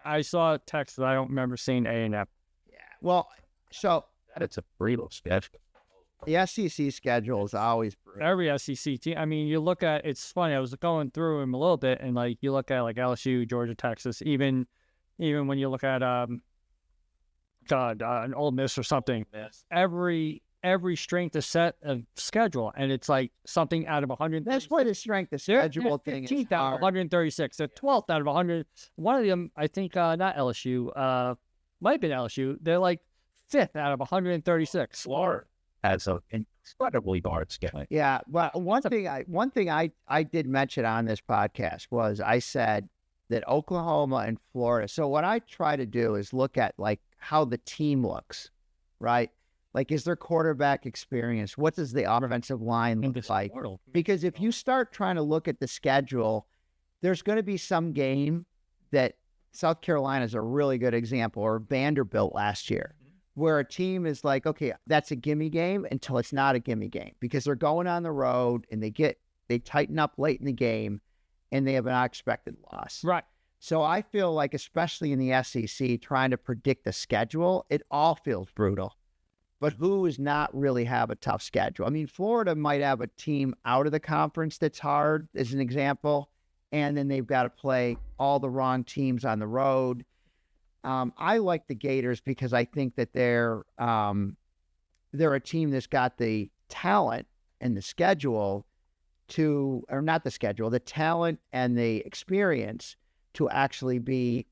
I saw Texas. I don't remember seeing A&M. Yeah. Well, so. It's a brutal schedule. The SEC schedule is always brutal. Every SEC team. I mean, you look at, it's funny, I was going through them a little bit, and like you look at like LSU, Georgia, Texas, even when you look at an Ole Miss or something, every strength is set of schedule, and it's like something out of 100. That's why the strength of schedule thing is 15th out of 136. They're 12th out of 100. One of them, I think, not LSU, might have been LSU. They're like 5th out of 136. Florida has an incredibly hard schedule. Yeah, well, one thing I did mention on this podcast was I said that Oklahoma and Florida. So what I try to do is look at like how the team looks, right? Like, is their quarterback experience? What does the offensive line look like? Because if you start trying to look at the schedule, there's going to be some game that South Carolina is a really good example, or Vanderbilt last year, where a team is like, okay, that's a gimme game until it's not a gimme game because they're going on the road and they tighten up late in the game and they have an unexpected loss. Right. So I feel like, especially in the SEC, trying to predict the schedule, it all feels brutal. But who does not really have a tough schedule? I mean, Florida might have a team out of the conference that's hard, as an example, and then they've got to play all the wrong teams on the road. I like the Gators because I think that they're a team that's got the talent and the schedule the talent and the experience to actually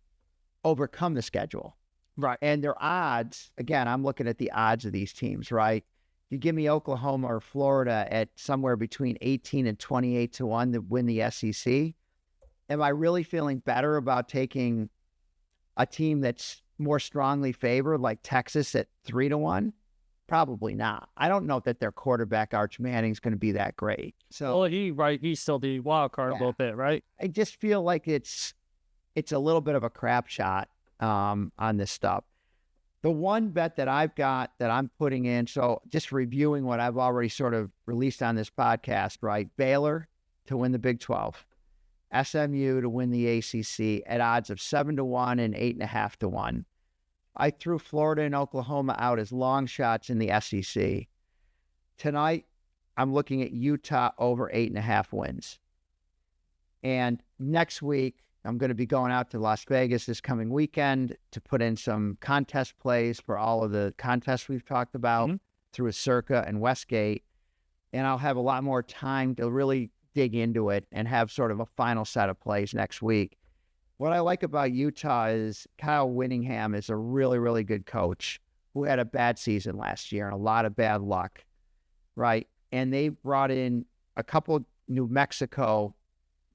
overcome the schedule. Right. And their odds, again, I'm looking at the odds of these teams, right? You give me Oklahoma or Florida at somewhere between 18 and 28 to 1 to win the SEC. Am I really feeling better about taking a team that's more strongly favored, like Texas at 3 to 1? Probably not. I don't know that their quarterback, Arch Manning, is going to be that great. So, he's still the wild card a little bit, right? I just feel like it's a little bit of a crap shot on this stuff. The one bet that I've got that I'm putting in, so just reviewing what I've already sort of released on this podcast, right? Baylor to win the Big 12. SMU to win the ACC at odds of 7 to 1 and 8.5 to 1. I threw Florida and Oklahoma out as long shots in the SEC. Tonight, I'm looking at Utah over 8.5 wins. And next week, I'm going to be going out to Las Vegas this coming weekend to put in some contest plays for all of the contests we've talked about through Circa and Westgate. And I'll have a lot more time to really dig into it and have sort of a final set of plays next week. What I like about Utah is Kyle Whittingham is a really, really good coach who had a bad season last year and a lot of bad luck, right? And they brought in a couple New Mexico.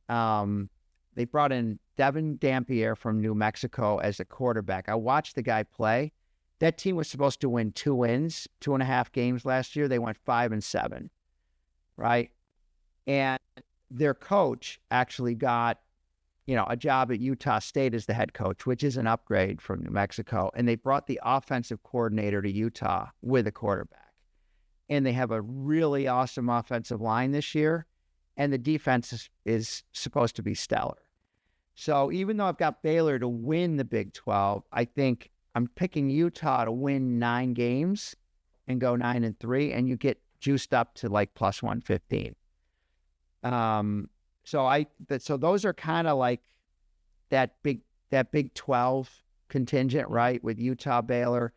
They brought in Devin Dampier from New Mexico as a quarterback. I watched the guy play. That team was supposed to win 2 wins, 2.5 games last year. They went 5-7, right? And their coach actually got, a job at Utah State as the head coach, which is an upgrade from New Mexico. And they brought the offensive coordinator to Utah with a quarterback. And they have a really awesome offensive line this year. And the defense is supposed to be stellar. So even though I've got Baylor to win the Big 12, I think I'm picking Utah to win 9 games and go 9-3, and you get juiced up to like plus 115. So those are kind of like that Big 12 contingent, right, with Utah, Baylor.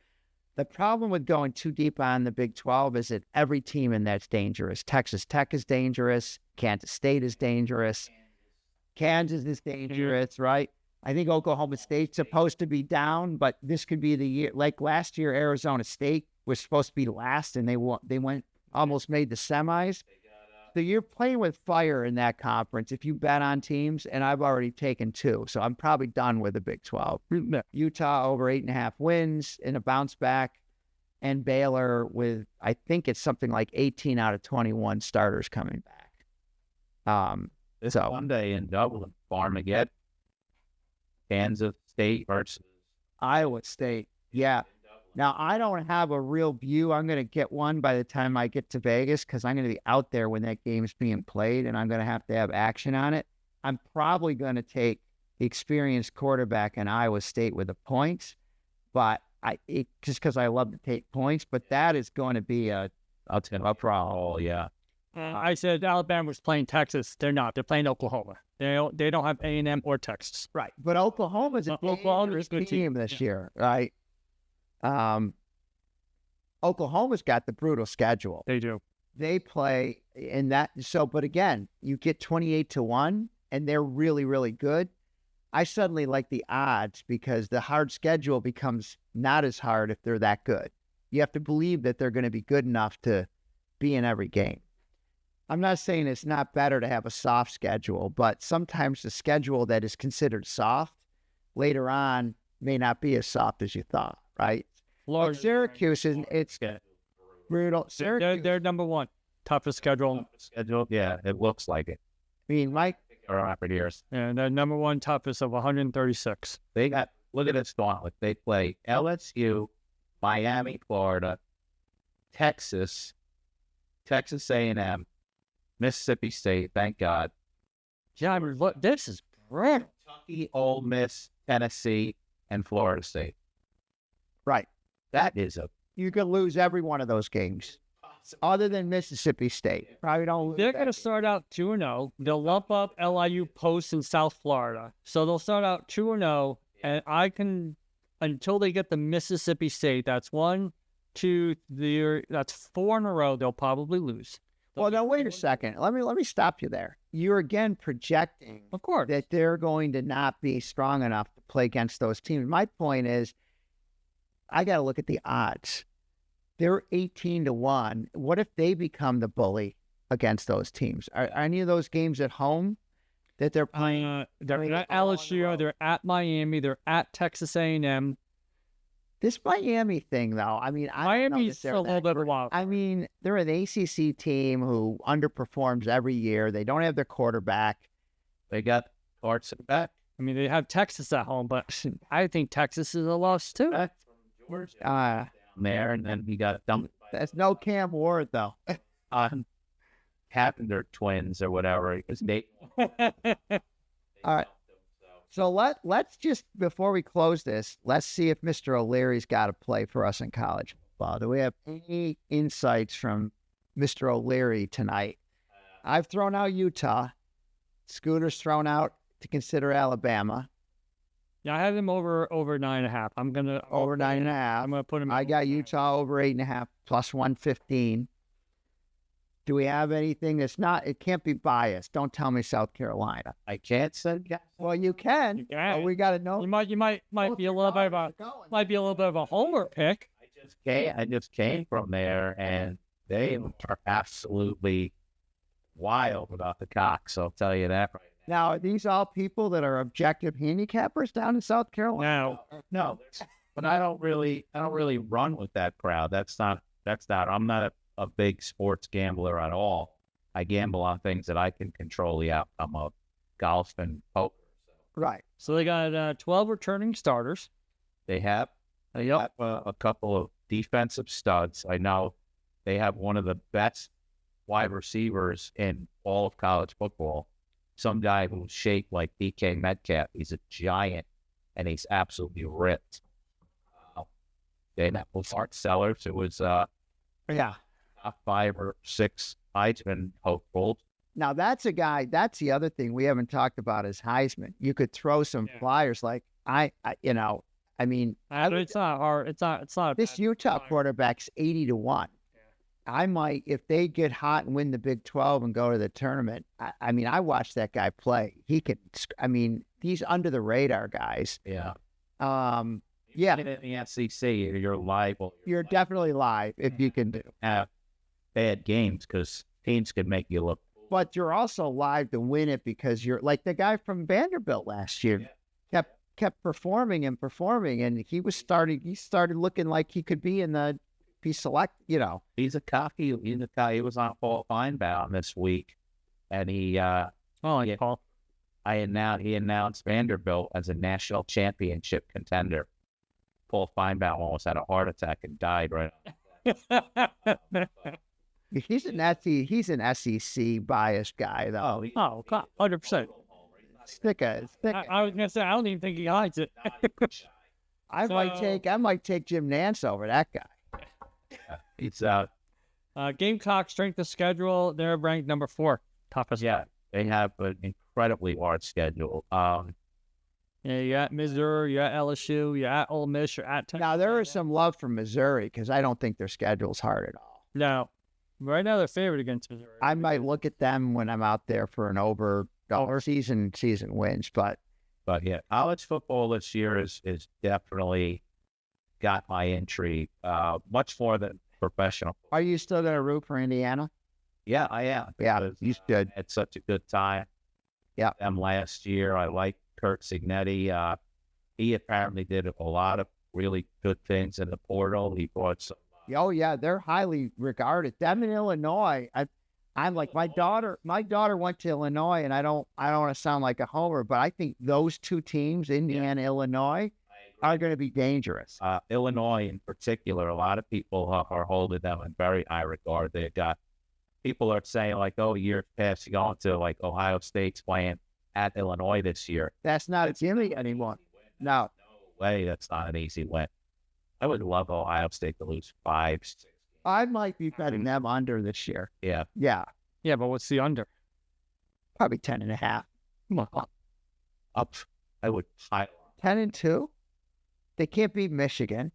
The problem with going too deep on the Big 12 is that every team in that's dangerous. Texas Tech is dangerous. Kansas State is dangerous. Kansas is dangerous, right? I think Oklahoma State's supposed to be down, but this could be the year. Like last year, Arizona State was supposed to be last, and they went almost made the semis. So you're playing with fire in that conference if you bet on teams, and I've already taken 2. So I'm probably done with the Big 12. Utah over 8.5 wins in a bounce back, and Baylor with, I think it's something like 18 out of 21 starters coming back. This Sunday in Dublin, Farmageddon, Kansas State versus Iowa State. Yeah. Now, I don't have a real view. I'm going to get one by the time I get to Vegas because I'm going to be out there when that game's being played, and I'm going to have action on it. I'm probably going to take the experienced quarterback in Iowa State with the points, but just because I love to take points, but that is going to be a problem. Oh, yeah. I said Alabama was playing Texas. They're not. They're playing Oklahoma. They don't have A&M or Texas. Right. But Oklahoma's a good team this year, right? Oklahoma's got the brutal schedule. They do. They play in that. So, but again, you get 28 to 1 and they're really, really good. I suddenly like the odds because the hard schedule becomes not as hard if they're that good. You have to believe that they're going to be good enough to be in every game. I'm not saying it's not better to have a soft schedule, but sometimes the schedule that is considered soft later on may not be as soft as you thought, right? Like Syracuse, Brutal. Syracuse. They're number one. Toughest schedule. Schedule, yeah, it looks like it. I mean, Mike. Years. And they're number one toughest of 136. They got, look at this gauntlet. They play LSU, Miami, Florida, Texas, Texas A&M, Mississippi State, thank God. Yeah, I mean, look, this is brutal. Kentucky, Ole Miss, Tennessee, and Florida State. Right. That is a... You could lose every one of those games. Other than Mississippi State. Probably don't lose. They're going to start out 2-0. They'll lump up LIU Post in South Florida. So they'll start out 2-0, and I can, until they get the Mississippi State, that's 1, 2, 3, that's 4 in a row they'll probably lose. Well, now, wait a second. Let me stop you there. You're again projecting, Of course, that they're going to not be strong enough to play against those teams. My point is, I got to look at the odds. They're 18-1. What if they become the bully against those teams? Are any of those games at home that they're playing? They're at LSU, they're at Miami, they're at Texas A&M. This Miami thing, though, I mean, I don't know Miami's that they're a little that bit of a great. wild. I mean, they're an ACC team who underperforms every year. They don't have their quarterback. They got Carson back. I mean, they have Texas at home, but I think Texas is a loss too. Back from Georgia. There, and then he got dumped. That's no Cam Ward, though. Carpenter twins or whatever. Because they All right. So let's just, before we close this, let's see if Mr. O'Leary's got to play for us in college football. Do we have any insights from Mr. O'Leary tonight? I've thrown out Utah. Scooter's thrown out to consider Alabama. Yeah, I have him over 9.5. I'm gonna Over 9.5. I'm gonna put him. I got Utah over 8.5 plus 115. Do we have anything that's not? It can't be biased. Don't tell me South Carolina. I can't say yes. Well, you can. You can. But we got to know. You might be a little bit of a homer pick. I just came from there, and they are absolutely wild about the Cox. I'll tell you that right Now, are these all people that are objective handicappers down in South Carolina? Now, No, but I don't really run with that crowd. That's not. I'm not a big sports gambler at all. I gamble on things that I can control the outcome of, golf and poker. Right. so they got 12 returning starters. They have a couple of defensive studs. I know they have one of the best wide receivers in all of college football. Some guy who's shaped like DK Metcalf. He's a giant, and he's absolutely ripped. They have Art Sellers. It was Yeah. top 5 or 6 Heisman hopefuls. Now, that's a guy. That's the other thing we haven't talked about is Heisman. You could throw some flyers like I mean, It's not hard. It's not. A this bad Utah flyer. quarterback's 80-1. I might, if they get hot and win the Big 12 and go to the tournament. I mean, I watched that guy play. He could. I mean, these under the radar guys. Yeah. Yeah. In the SEC, you're liable. You're definitely live if you can do. Have bad games because teams can make you look. But you're also live to win it because you're like the guy from Vanderbilt last year. Kept performing, and he started looking like he could be select. He's a cocky. He was on Paul Feinbaum this week, and he Paul. he announced Vanderbilt as a national championship contender. Paul Feinbaum almost had a heart attack and died right He's an SEC biased guy though. Oh, 100%. Sticker. I was gonna say I don't even think he hides it. I might take Jim Nance over that guy. He's Gamecock strength of schedule. They're ranked number 4, toughest. yeah. They have an incredibly hard schedule. Yeah, you got Missouri, you got LSU, you got Ole Miss, you're at Texas. Now there is some love from Missouri because I don't think their schedule's hard at all. No, right now they're favored against Missouri. I might look at them when I'm out there for an over season wins, but yeah, college football this year is definitely got my intrigue, much more than professional. Are you still going to root for Indiana? Yeah, I am. Yeah, you should. Had such a good time. Yeah, them last year. I like Kurt Signetti. He apparently did a lot of really good things in the portal. He brought some Oh yeah, they're highly regarded. Them in Illinois, I'm like my daughter. My daughter went to Illinois, and I don't want to sound like a homer, but I think those two teams, Indiana, Illinois, are going to be dangerous. Illinois in particular, a lot of people are holding them in very high regard. They got people are saying like, oh, years past, you going to like Ohio State's playing at Illinois this year. That's not a gimme anymore. No way. That's not an easy win. I would love Ohio State to lose 5, 6. I might be betting them under this year. Yeah. Yeah. Yeah, but what's the under? Probably 10.5. Up. I would high. 10-2. They can't beat Michigan.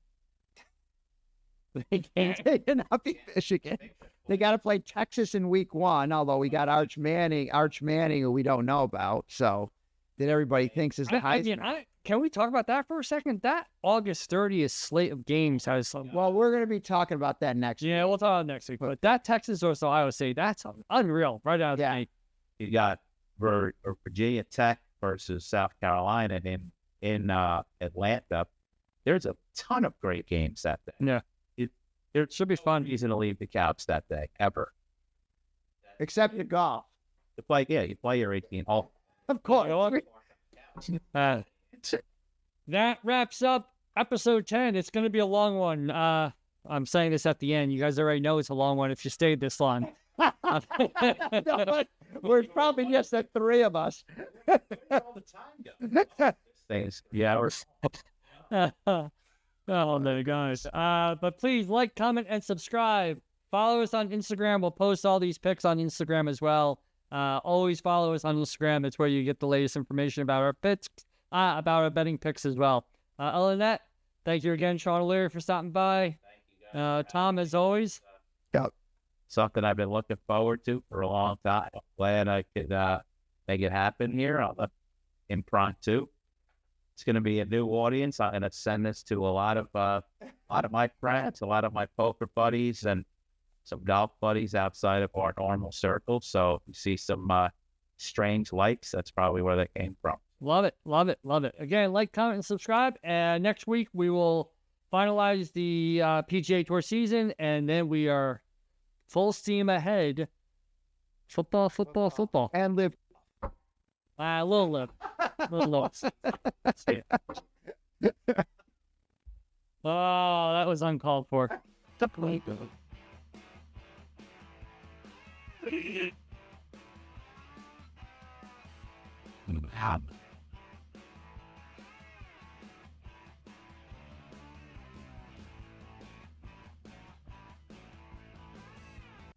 They cannot beat Michigan. They got to play Texas in week 1, although we got Arch Manning, who we don't know about. So that everybody thinks is the highest. Can we talk about that for a second? That August 30th slate of games has some. Well, we're going to be talking about that next week. Yeah, we'll talk about it next week. But that Texas versus Ohio State, that's unreal. Right out of the gate. You got Virginia Tech versus South Carolina in Atlanta. There's a ton of great games that day. Yeah. It should be fun reason to leave the couch that day, ever. Except the golf. You play your 18 hole. Of course. That wraps up episode 10. It's going to be a long one. I'm saying this at the end. You guys already know it's a long one if you stayed this long. No, we're probably just the 3 of us. All the time goes. Things. Yeah. Oh, no, guys. But please like, comment, and subscribe. Follow us on Instagram. We'll post all these pics on Instagram as well. Always follow us on Instagram. It's where you get the latest information about our picks, about our betting picks as well. Other than that, thank you again, Sean O'Leary, for stopping by. Thank you, guys. Tom, as always. Yep. Something I've been looking forward to for a long time. I'm glad I could make it happen here on the impromptu. It's going to be a new audience. I'm going to send this to a lot of my friends, a lot of my poker buddies, and some golf buddies outside of our normal circle. So if you see some strange likes, that's probably where they came from. Love it, love it, love it. Again, like, comment, and subscribe. And next week we will finalize the PGA Tour season, and then we are full steam ahead. Football. And live. A little lip. Oh, that was uncalled for.